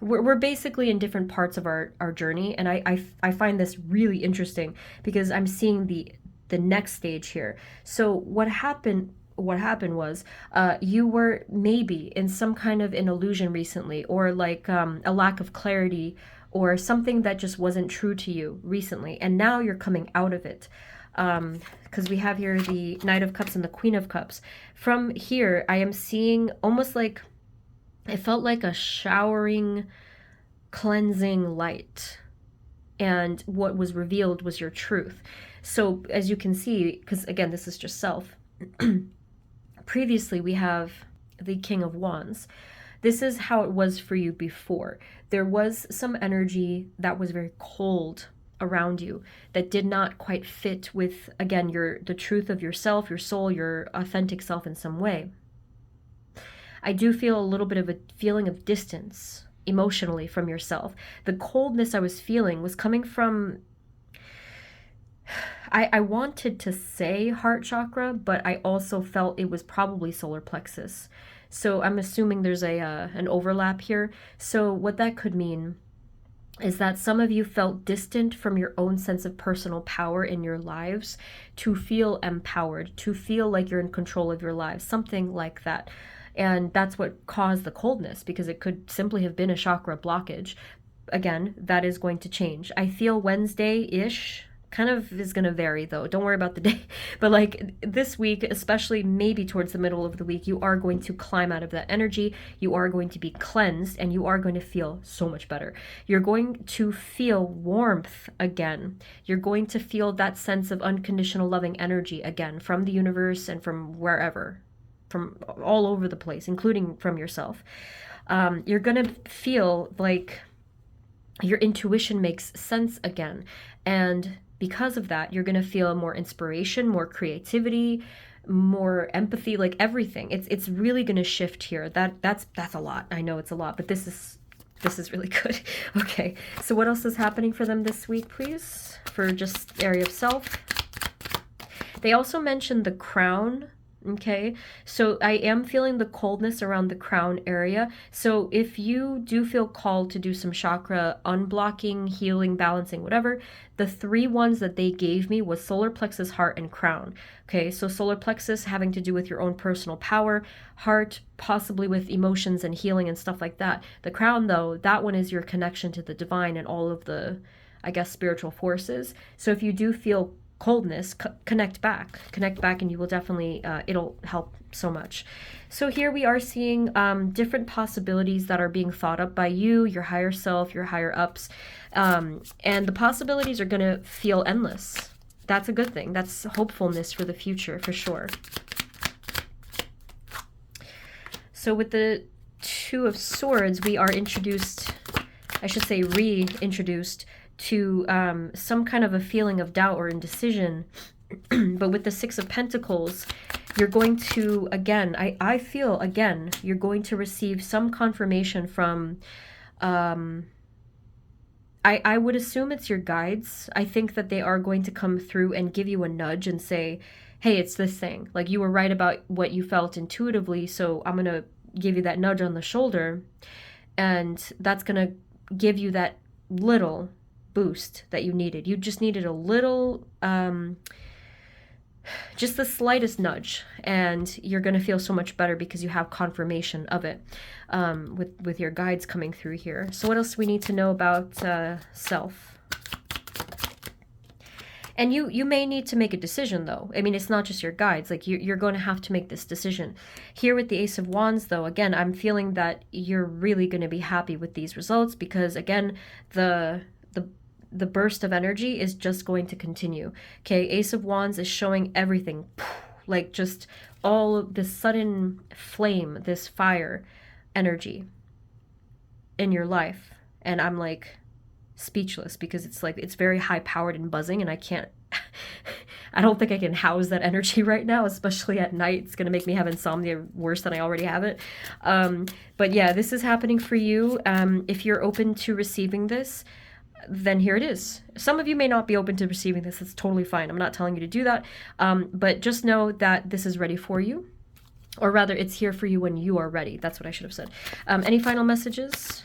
we're basically in different parts of our journey. And I find this really interesting because I'm seeing the next stage here. So what happened was you were maybe in some kind of an illusion recently, or like a lack of clarity, or something that just wasn't true to you recently, and now you're coming out of it. Because we have here the Knight of Cups and the Queen of Cups. From here, I am seeing almost like, it felt like a showering, cleansing light. And what was revealed was your truth. So as you can see, because again, this is just self, previously we have the King of Wands. This is how it was for you before. There was some energy that was very cold around you that did not quite fit with, again, the truth of yourself, your soul, your authentic self in some way. I do feel a little bit of a feeling of distance emotionally from yourself. The coldness I was feeling was coming from, I wanted to say heart chakra, but I also felt it was probably solar plexus. So I'm assuming there's an overlap here. So what that could mean is that some of you felt distant from your own sense of personal power in your lives to feel empowered, to feel like you're in control of your lives, something like that. And that's what caused the coldness, because it could simply have been a chakra blockage. Again, that is going to change. I feel Wednesday-ish kind of is going to vary, though. Don't worry about the day. But like this week, especially maybe towards the middle of the week, you are going to climb out of that energy. You are going to be cleansed, and you are going to feel so much better. You're going to feel warmth again. You're going to feel that sense of unconditional loving energy again from the universe and from wherever, from all over the place, including from yourself. You're going to feel like your intuition makes sense again. And because of that, you're going to feel more inspiration, more creativity, more empathy, like everything. It's really going to shift here. That's a lot. I know it's a lot, but this is really good. Okay, so what else is happening for them this week, please? For just area of self. They also mentioned the crown. Okay, so I am feeling the coldness around the crown area. So if you do feel called to do some chakra unblocking, healing, balancing, whatever, the 3 ones that they gave me was solar plexus, heart, and crown. Okay, so solar plexus having to do with your own personal power, heart possibly with emotions and healing and stuff like that. The crown, though, that one is your connection to the divine and all of the, I guess, spiritual forces. So if you do feel coldness, connect back, and you will definitely, it'll help so much. So here we are seeing different possibilities that are being thought up by you, your higher self, your higher ups, and the possibilities are going to feel endless. That's a good thing. That's hopefulness for the future, for sure. So with the 2 of Swords, we are introduced, I should say reintroduced, to some kind of a feeling of doubt or indecision. But with the 6 of Pentacles, You're going to, again, I feel, again, you're going to receive some confirmation from, I would assume it's your guides. I think that they are going to come through and give you a nudge and say, hey, it's this thing. Like, you were right about what you felt intuitively, so I'm going to give you that nudge on the shoulder. And that's going to give you that little boost that you needed. You just needed a little, just the slightest nudge, and you're going to feel so much better because you have confirmation of it, with your guides coming through here. So what else do we need to know about self? And you may need to make a decision, though. I mean, it's not just your guides. Like, you're going to have to make this decision. Here with the Ace of Wands, though, again, I'm feeling that you're really going to be happy with these results because, again, the burst of energy is just going to continue. Okay, Ace of Wands is showing everything. Like, just all this sudden flame, this fire energy in your life. And I'm like speechless because it's like, it's very high powered and buzzing, and I can't, I don't think I can house that energy right now, especially at night. It's going to make me have insomnia worse than I already have it. But yeah, this is happening for you. If you're open to receiving this, then here it is. Some of you may not be open to receiving this. It's totally fine. I'm not telling you to do that. But just know that this is ready for you. Or rather, it's here for you when you are ready. That's what I should have said. Any final messages?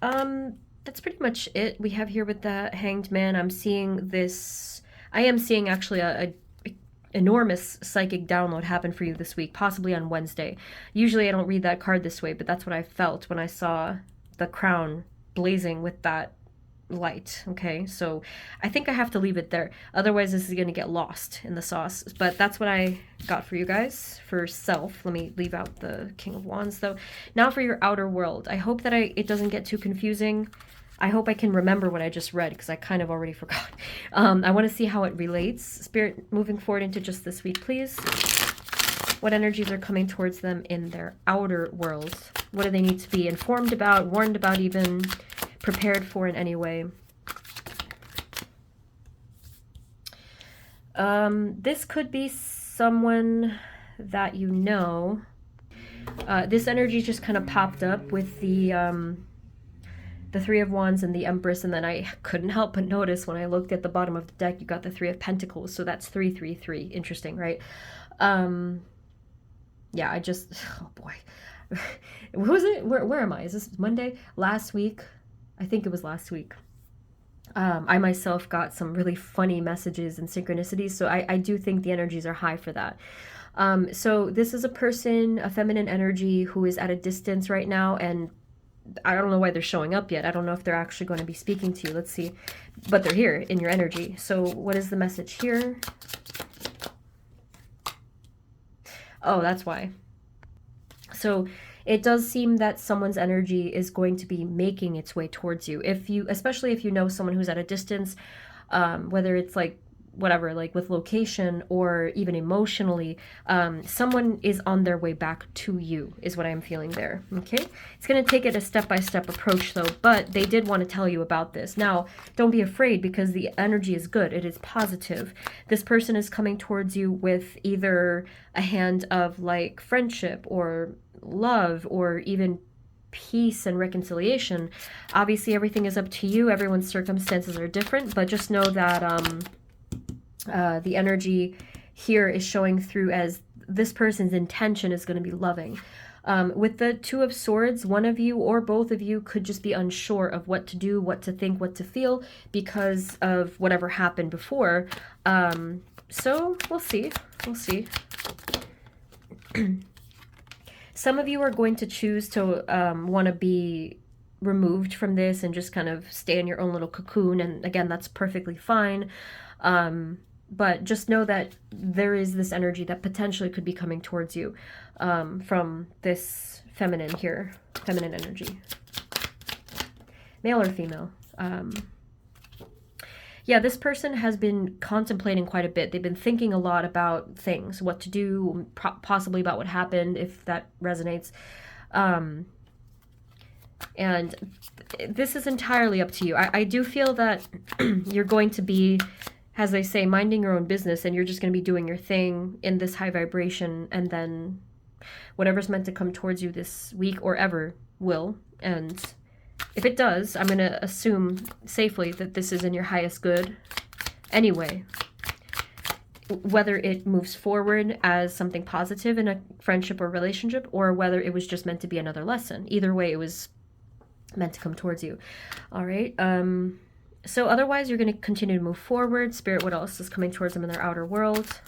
That's pretty much it. We have here with the Hanged Man. I'm seeing this. I am seeing actually a enormous psychic download happen for you this week, possibly on Wednesday. Usually I don't read that card this way, but that's what I felt when I saw the crown blazing with that light. Okay, so I think I have to leave it there. Otherwise, this is going to get lost in the sauce. But that's what I got for you guys for self. Let me leave out the King of Wands, though. Now for your outer world. I hope that it doesn't get too confusing. I hope I can remember what I just read because I kind of already forgot. I want to see how it relates. Spirit, moving forward into just this week, please. What energies are coming towards them in their outer world? What do they need to be informed about, warned about even, prepared for in any way? This could be someone that you know. This energy just kind of popped up with the Three of Wands and the Empress, and then I couldn't help but notice when I looked at the bottom of the deck, you got the Three of Pentacles, so that's 333. Interesting, right? Yeah, I just, oh boy. What was it? Where am I? Is this Monday? Last week? I think it was last week. I myself got some really funny messages and synchronicities, so I do think the energies are high for that. So this is a person, a feminine energy, who is at a distance right now, and I don't know why they're showing up yet. I don't know if they're actually going to be speaking to you. Let's see. But they're here in your energy. So what is the message here? Oh, that's why. So it does seem that someone's energy is going to be making its way towards you. Especially if you know someone who's at a distance, whether it's like whatever, like with location or even emotionally, someone is on their way back to you is what I'm feeling there. Okay, it's going to take it a step-by-step approach though, but they did want to tell you about this. Now, don't be afraid because the energy is good. It is positive. This person is coming towards you with either a hand of like friendship or love or even peace and reconciliation. Obviously, everything is up to you. Everyone's circumstances are different, but just know that the energy here is showing through as this person's intention is going to be loving. With the Two of Swords, one of you or both of you could just be unsure of what to do, what to think, what to feel because of whatever happened before. So we'll see. We'll see. Some of you are going to choose to want to be removed from this and just kind of stay in your own little cocoon. And again, that's perfectly fine. But just know that there is this energy that potentially could be coming towards you from this feminine here, feminine energy. Male or female. Yeah, this person has been contemplating quite a bit. They've been thinking a lot about things, what to do, possibly about what happened, if that resonates. And this is entirely up to you. I do feel that you're going to be as they say, minding your own business, and you're just going to be doing your thing in this high vibration, and then whatever's meant to come towards you this week or ever will. And if it does, I'm going to assume safely that this is in your highest good anyway. Whether it moves forward as something positive in a friendship or relationship, or whether it was just meant to be another lesson. Either way, it was meant to come towards you. All right. So otherwise, you're going to continue to move forward. Spirit, what else is coming towards them in their outer world?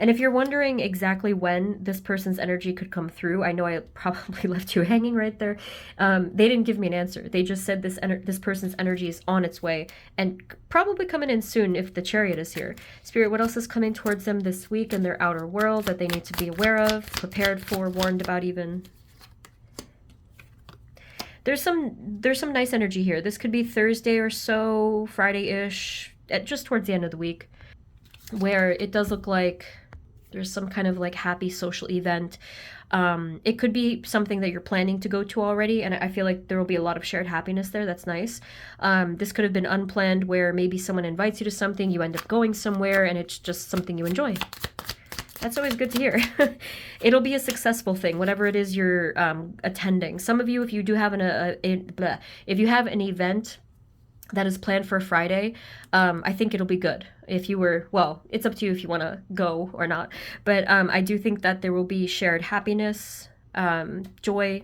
And if you're wondering exactly when this person's energy could come through, I know I probably left you hanging right there. They didn't give me an answer. They just said this person's energy is on its way and probably coming in soon if the Chariot is here. Spirit, what else is coming towards them this week in their outer world that they need to be aware of, prepared for, warned about even? There's some nice energy here. This could be Thursday or so, Friday-ish, just towards the end of the week, where it does look like there's some kind of like happy social event. It could be something that you're planning to go to already, and I feel like there will be a lot of shared happiness there. That's nice. This could have been unplanned, where maybe someone invites you to something, you end up going somewhere, and it's just something you enjoy. That's always good to hear. It'll be a successful thing, whatever it is you're attending. Some of you, if you do have if you have an event that is planned for Friday, I think it'll be good. If you were, well, it's up to you if you want to go or not. But I do think that there will be shared happiness, joy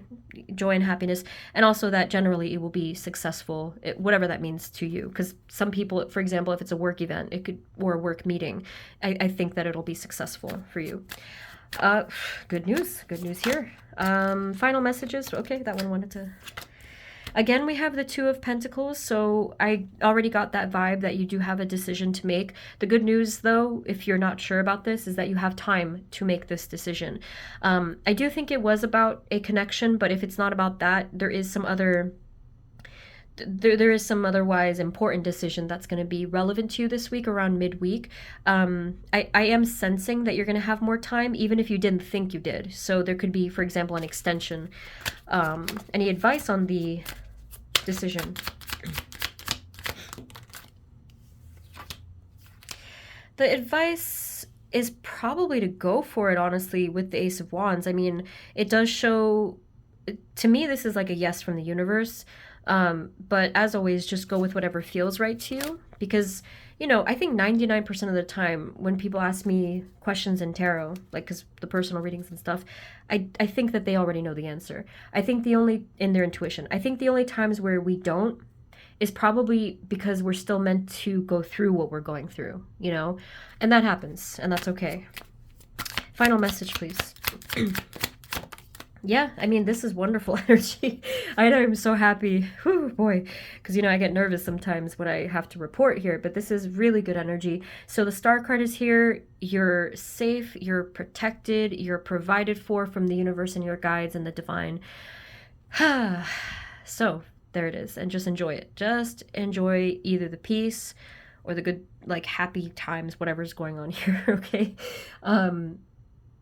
and happiness, and also that generally it will be successful, whatever that means to you. Because some people, for example, if it's a work event, or a work meeting, I think that it'll be successful for you. Good news here. Final messages. Okay, that one wanted to... Again, we have the Two of Pentacles, so I already got that vibe that you do have a decision to make. The good news, though, if you're not sure about this, is that you have time to make this decision. I do think it was about a connection, but if it's not about that, there is some other... There is some otherwise important decision that's going to be relevant to you this week around midweek. I am sensing that you're going to have more time, even if you didn't think you did. So there could be, for example, an extension. Any advice on the decision? The advice is probably to go for it, honestly, with the Ace of Wands. I mean, it does show... To me, this is like a yes from the universe. But as always, just go with whatever feels right to you, because, you know, I think 99% of the time when people ask me questions in tarot, like, because the personal readings and stuff, I think that they already know the answer. I think in their intuition, I think the only times where we don't is probably because we're still meant to go through what we're going through, you know, and that happens, and that's okay. Final message, please. Yeah, I mean, this is wonderful energy. I'm so happy. Whew, boy, because, you know, I get nervous sometimes when I have to report here, but this is really good energy. So the Star card is here. You're safe, you're protected, you're provided for from the universe and your guides and the divine. So there it is, and just enjoy it. Just enjoy either the peace or the good, like, happy times, whatever's going on here, okay?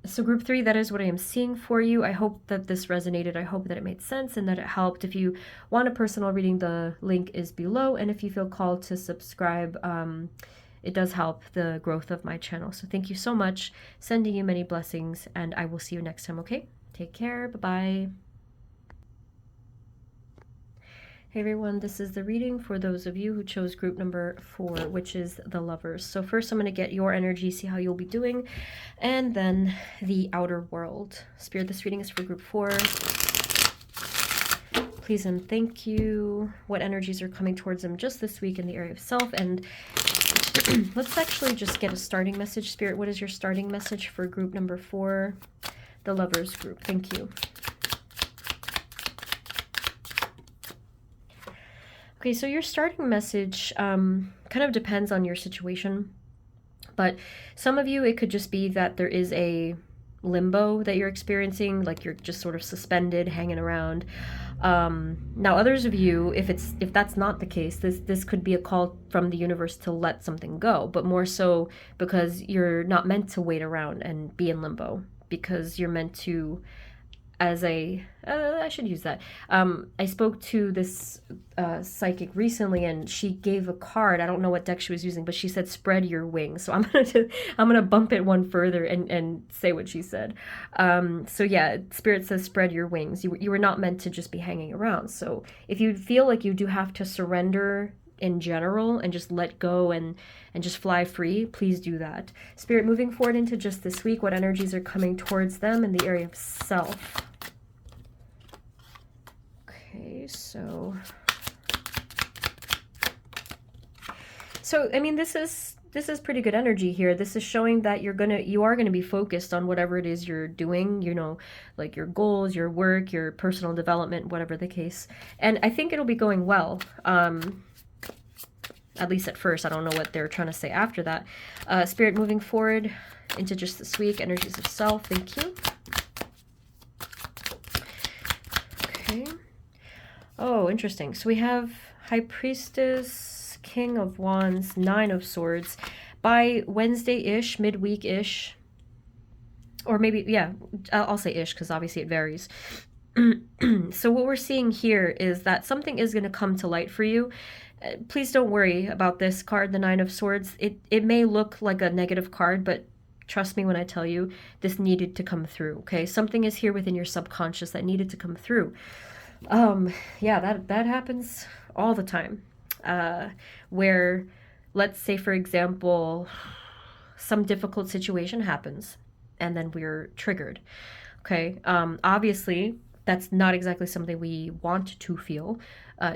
So group 3, that is what I am seeing for you. I hope that this resonated. I hope that it made sense and that it helped. If you want a personal reading, the link is below. And if you feel called to subscribe, it does help the growth of my channel. So thank you so much. Sending you many blessings, and I will see you next time, okay? Take care. Bye-bye. Hey everyone, this is the reading for those of you who chose group number 4, which is the Lovers. So first I'm going to get your energy, see how you'll be doing, and then the outer world. Spirit, this reading is for group 4. Please and thank you. What energies are coming towards them just this week in the area of self? And let's actually just get a starting message. Spirit, what is your starting message for group number 4, the Lovers group? Thank you. Okay, so your starting message kind of depends on your situation, but some of you, it could just be that there is a limbo that you're experiencing, like you're just sort of suspended, hanging around. Now, others of you, if that's not the case, this could be a call from the universe to let something go, but more so because you're not meant to wait around and be in limbo, because you're meant to as a I should use that. I spoke to this psychic recently, and she gave a card. I don't know what deck she was using, but she said spread your wings. So I'm gonna bump it one further and say what she said. So yeah, Spirit says spread your wings. You were not meant to just be hanging around. So if you feel like you do have to surrender in general and just let go and just fly free, please do that. Spirit, moving forward into just this week, what energies are coming towards them in the area of self? Okay, so I mean, this is pretty good energy here. This is showing that you are gonna be focused on whatever it is you're doing, you know, like your goals, your work, your personal development, whatever the case. And I think it'll be going well. At least at first. I don't know what they're trying to say after that. Spirit, moving forward into just this week, energies of self. Thank you. Okay. Oh, interesting. So we have High Priestess, King of Wands, Nine of Swords. By Wednesday-ish, midweek-ish, or maybe, yeah, I'll say ish because obviously it varies. So what we're seeing here is that something is going to come to light for you. Please don't worry about this card, the Nine of Swords. It may look like a negative card, but trust me when I tell you, this needed to come through, okay? Something is here within your subconscious that needed to come through. Yeah, that happens all the time. Where, let's say, for example, some difficult situation happens, and then we're triggered, okay? Obviously, that's not exactly something we want to feel,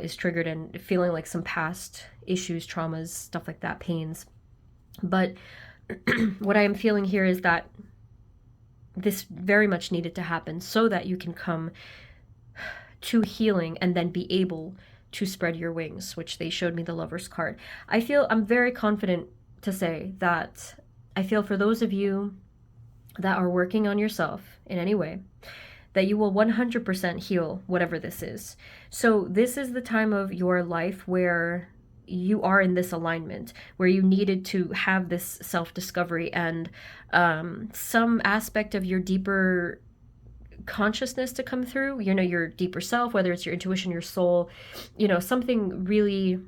is triggered and feeling like some past issues, traumas, stuff like that, pains. But what I am feeling here is that this very much needed to happen so that you can come to healing and then be able to spread your wings, which they showed me the Lover's card. I'm very confident to say that I feel for those of you that are working on yourself in any way, that you will 100% heal whatever this is. So this is the time of your life where you are in this alignment, where you needed to have this self-discovery and some aspect of your deeper consciousness to come through, you know, your deeper self, whether it's your intuition, your soul, you know, something really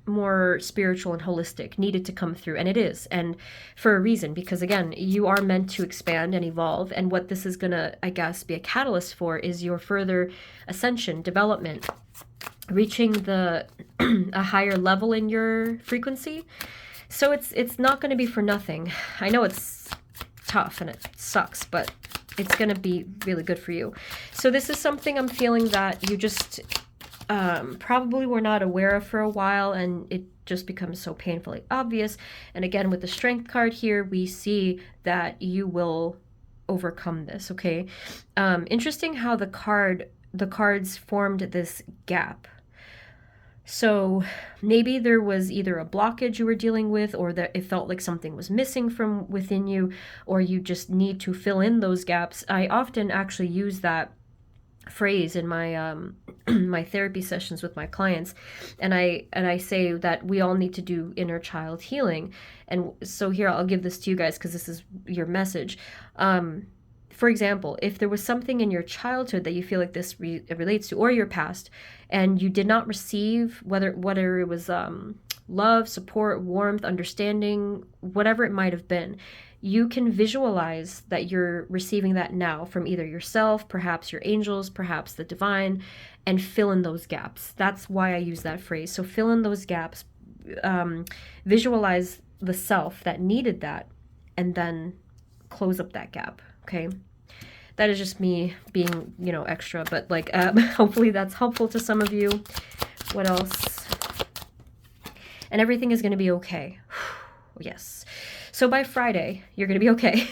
more spiritual and holistic needed to come through, and it is, and for a reason, because again, you are meant to expand and evolve, and what this is gonna, I guess, be a catalyst for is your further ascension, development, reaching the a higher level in your frequency. So it's not going to be for nothing. I know it's tough and it sucks, but it's going to be really good for you. So this is something I'm feeling that you just probably were not aware of for a while, and it just becomes so painfully obvious. And again, with the Strength card here, we see that you will overcome this, okay? Interesting how the cards formed this gap. So maybe there was either a blockage you were dealing with, or that it felt like something was missing from within you, or you just need to fill in those gaps. I often actually use that phrase in my my therapy sessions with my clients, and I say that we all need to do inner child healing. And so here, I'll give this to you guys because this is your message. For example, if there was something in your childhood that you feel like this relates to, or your past, and you did not receive, whether it was love, support, warmth, understanding, whatever it might have been, you can visualize that you're receiving that now from either yourself, perhaps your angels, perhaps the divine, and fill in those gaps. That's why I use that phrase. So fill in those gaps, visualize the self that needed that, and then close up that gap. Okay, that is just me being, you know, extra, but like, hopefully that's helpful to some of you. What else? And everything is going to be okay. Yes. So by Friday, you're going to be okay.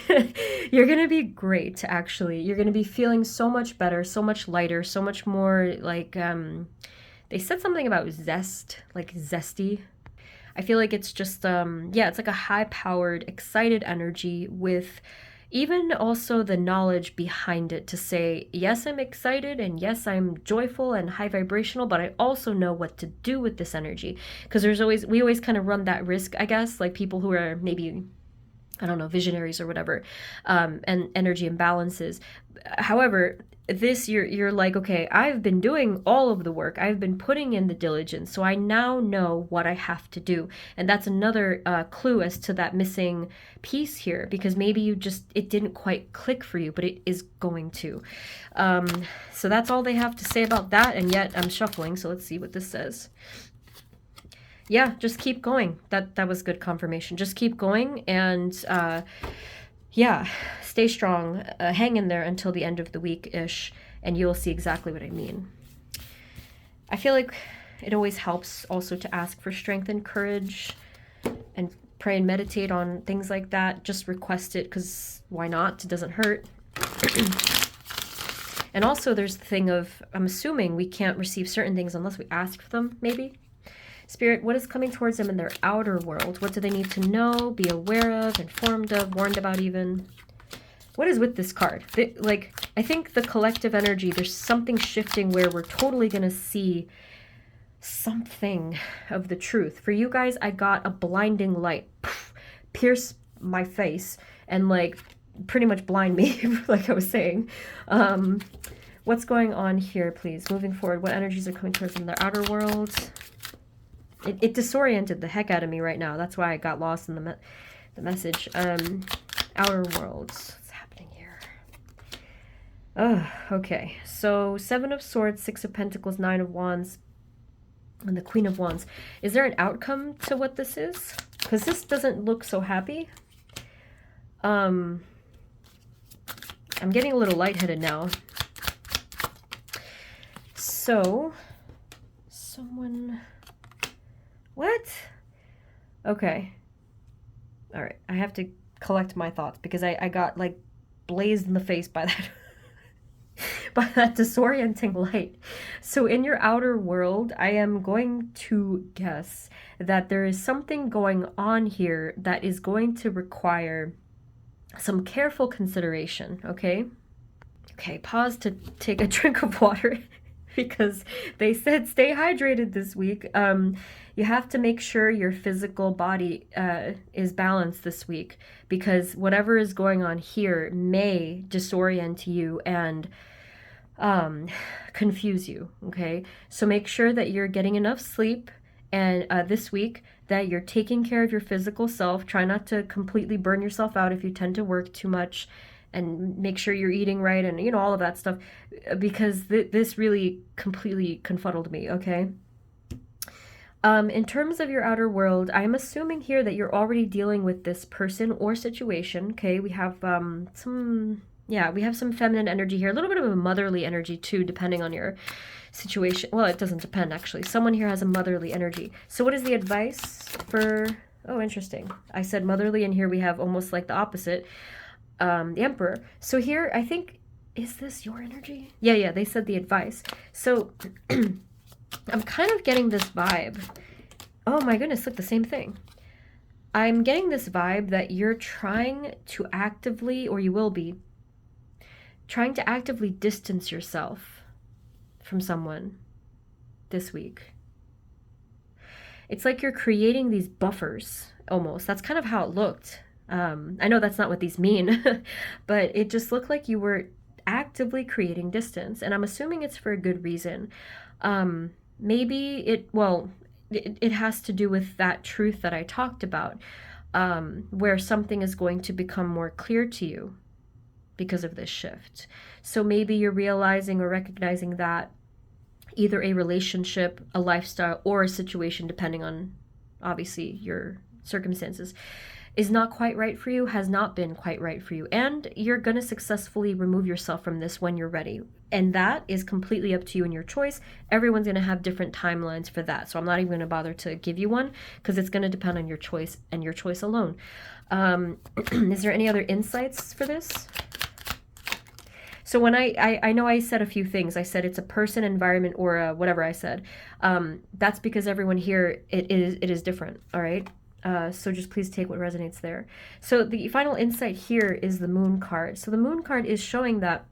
You're going to be great, actually. You're going to be feeling so much better, so much lighter, so much more like, they said something about zest, like zesty. I feel like it's just, yeah, it's like a high-powered, excited energy with even also the knowledge behind it to say, yes, I'm excited, and yes, I'm joyful and high vibrational, but I also know what to do with this energy. Because we always kind of run that risk, I guess, like people who are maybe I don't know, visionaries or whatever, and energy imbalances. However, this you're like, okay, I've been doing all of the work. I've been putting in the diligence, so I now know what I have to do. And that's another clue as to that missing piece here, because maybe it didn't quite click for you, but it is going to. So that's all they have to say about that, and yet I'm shuffling, so let's see what this says. Yeah, just keep going. That was good confirmation. Just keep going, and yeah, stay strong. Hang in there until the end of the week-ish, and you'll see exactly what I mean. I feel like it always helps also to ask for strength and courage, and pray and meditate on things like that. Just request it, because why not? It doesn't hurt. And also there's the thing of, I'm assuming we can't receive certain things unless we ask for them, maybe? Spirit, what is coming towards them in their outer world? What do they need to know, be aware of, informed of, warned about even? What is with this card? I think the collective energy, there's something shifting where we're totally going to see something of the truth. For you guys, I got a blinding light pierce my face and like pretty much blind me, like I was saying. What's going on here, please? Moving forward, what energies are coming towards them in their outer world? It disoriented the heck out of me right now. That's why I got lost in the message. Outer worlds. What's happening here? Oh, okay. So 7 of Swords, 6 of Pentacles, 9 of Wands, and the Queen of Wands. Is there an outcome to what this is? Because this doesn't look so happy. I'm getting a little lightheaded now. So, someone... What? Okay. All right. I have to collect my thoughts because I got like blazed in the face by that by that disorienting light. So in your outer world, I am going to guess that there is something going on here that is going to require some careful consideration, okay? Okay, pause to take a drink of water because they said stay hydrated this week. You have to make sure your physical body is balanced this week, because whatever is going on here may disorient you and confuse you, okay? So make sure that you're getting enough sleep, and this week that you're taking care of your physical self. Try not to completely burn yourself out if you tend to work too much, and make sure you're eating right and, you know, all of that stuff, because this really completely confuddled me, okay? In terms of your outer world, I'm assuming here that you're already dealing with this person or situation, okay? We have some feminine energy here, a little bit of a motherly energy too, depending on your situation. Well, it doesn't depend, actually. Someone here has a motherly energy. So what is the advice for... Oh, interesting. I said motherly, and here we have almost like the opposite, the Emperor. So here, I think... Is this your energy? Yeah, they said the advice. So... I'm kind of getting this vibe. Oh my goodness, look, the same thing. I'm getting this vibe that you're trying to actively, or you will be, trying to actively distance yourself from someone this week. It's like you're creating these buffers, almost. That's kind of how it looked. I know that's not what these mean, but it just looked like you were actively creating distance, and I'm assuming it's for a good reason. Maybe it has to do with that truth that I talked about, where something is going to become more clear to you because of this shift. So maybe you're realizing or recognizing that either a relationship, a lifestyle, or a situation, depending on obviously your circumstances, is not quite right for you, has not been quite right for you, and you're going to successfully remove yourself from this when you're ready. And that is completely up to you and your choice. Everyone's going to have different timelines for that, so I'm not even going to bother to give you one, because it's going to depend on your choice and your choice alone. Is there any other insights for this? So when I know I said a few things. I said it's a person, environment, or whatever I said. That's because everyone here, it is different, all right? So just please take what resonates there. So the final insight here is the Moon card. So the Moon card is showing that,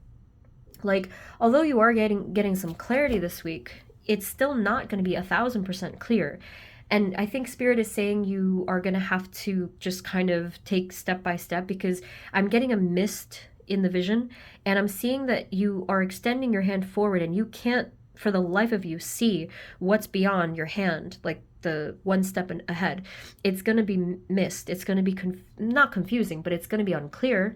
like, although you are getting some clarity this week, it's still not going to be 1000% clear. And I think Spirit is saying you are going to have to just kind of take step by step, because I'm getting a mist in the vision, and I'm seeing that you are extending your hand forward and you can't for the life of you see what's beyond your hand, like the one step ahead. It's going to be mist. It's going to be not confusing, but it's going to be unclear,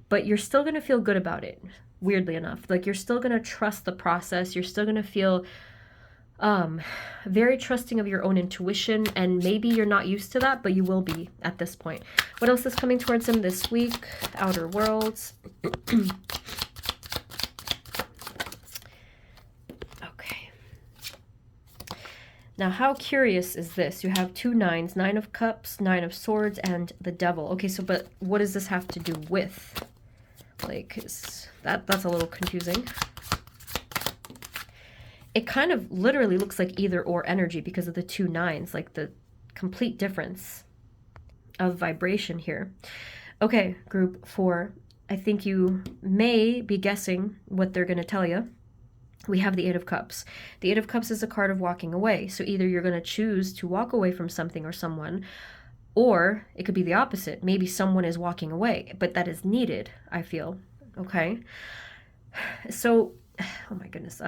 but you're still going to feel good about it. Weirdly enough, like you're still going to trust the process. You're still going to feel very trusting of your own intuition, and maybe you're not used to that, but you will be at this point. What else is coming towards him this week? Outer worlds. Okay. Now, how curious is this? You have 2 nines, 9 of cups, 9 of swords, and the devil. Okay, so but what does this have to do with? Like, that's a little confusing. It kind of literally looks like either or energy because of the 2 nines, like the complete difference of vibration here. Okay, group 4. I think you may be guessing what they're going to tell you. We have the 8 of Cups. The 8 of Cups is a card of walking away. So either you're going to choose to walk away from something or someone, or it could be the opposite. Maybe someone is walking away, but that is needed, I feel. Okay. So, oh my goodness.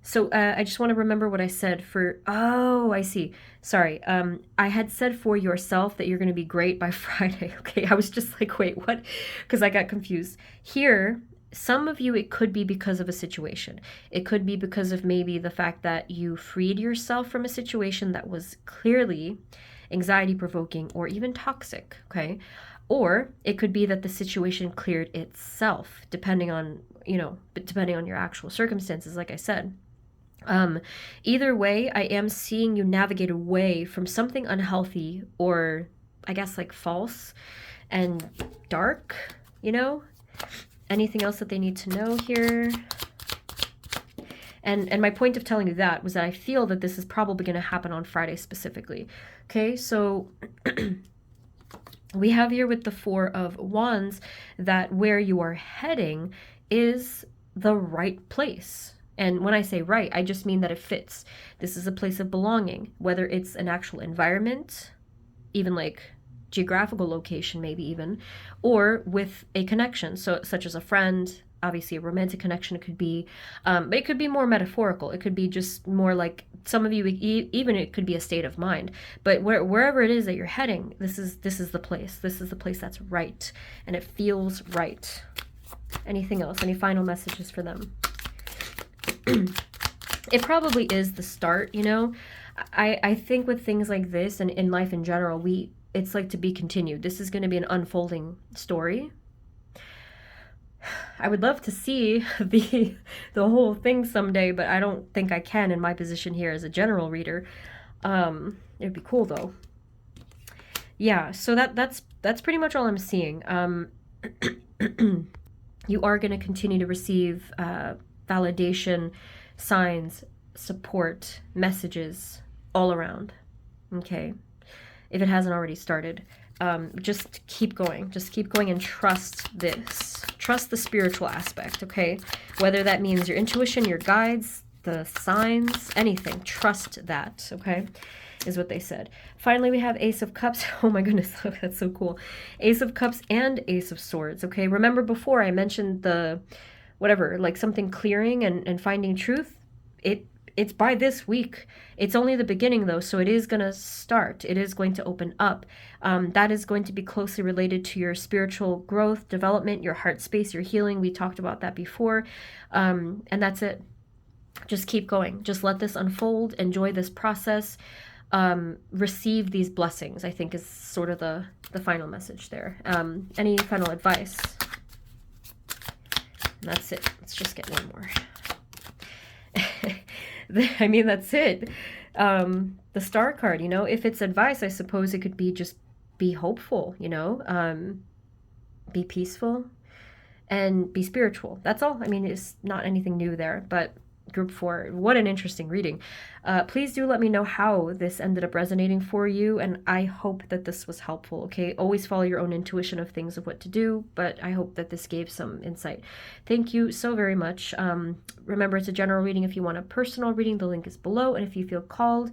So I just want to remember what I said for, oh, I see. Sorry. I had said for yourself that you're going to be great by Friday. Okay. I was just like, wait, what? Because I got confused. Here, some of you, it could be because of a situation. It could be because of maybe the fact that you freed yourself from a situation that was clearly anxiety provoking or even toxic. Okay. Or it could be that the situation cleared itself, depending on, depending on your actual circumstances, like I said. Either way, I am seeing you navigate away from something unhealthy, or I guess like false and dark, Anything else that they need to know here? And my point of telling you that was that I feel that this is probably going to happen on Friday specifically. Okay, so we have here with the 4 of Wands that where you are heading is the right place. And when I say right, I just mean that it fits. This is a place of belonging, whether it's an actual environment, even like geographical location, maybe even, or with a connection. So such as a friend, obviously a romantic connection it could be, but it could be more metaphorical. It could be just more like some of you, even it could be a state of mind. But wherever it is that you're heading, this is the place. This is the place that's right, and it feels right. Anything else? Any final messages for them? It probably is the start, I think with things like this and in life in general, it's like to be continued. This is going to be an unfolding story. I would love to see the whole thing someday, but I don't think I can in my position here as a general reader. It'd be cool though. Yeah, so that's pretty much all I'm seeing. You are going to continue to receive validation, signs, support, messages all around. Okay. If it hasn't already started, just keep going. Just keep going and trust this. Trust the spiritual aspect, okay? Whether that means your intuition, your guides, the signs, anything. Trust that, okay? Is what they said. Finally, we have Ace of Cups. Oh my goodness, that's so cool. Ace of Cups and Ace of Swords, okay? Remember before I mentioned the whatever, like something clearing and finding truth? It's by this week. It's only the beginning though, so it is going to start. It is going to open up. That is going to be closely related to your spiritual growth, development, your heart space, your healing. We talked about that before. And that's it. Just keep going. Just let this unfold. Enjoy this process. Receive these blessings, I think is sort of the final message there. Any final advice? And that's it. Let's just get one more. I mean, that's it. The Star card, if it's advice, I suppose it could be just be hopeful, be peaceful and be spiritual. That's all. I mean, it's not anything new there, but Group 4. What an interesting reading. Please do let me know how this ended up resonating for you, and I hope that this was helpful, okay? Always follow your own intuition of things of what to do, but I hope that this gave some insight. Thank you so very much. Remember, it's a general reading. If you want a personal reading, the link is below, and if you feel called,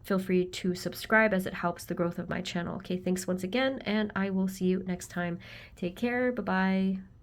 feel free to subscribe, as it helps the growth of my channel. Okay, thanks once again, and I will see you next time. Take care. Bye-bye.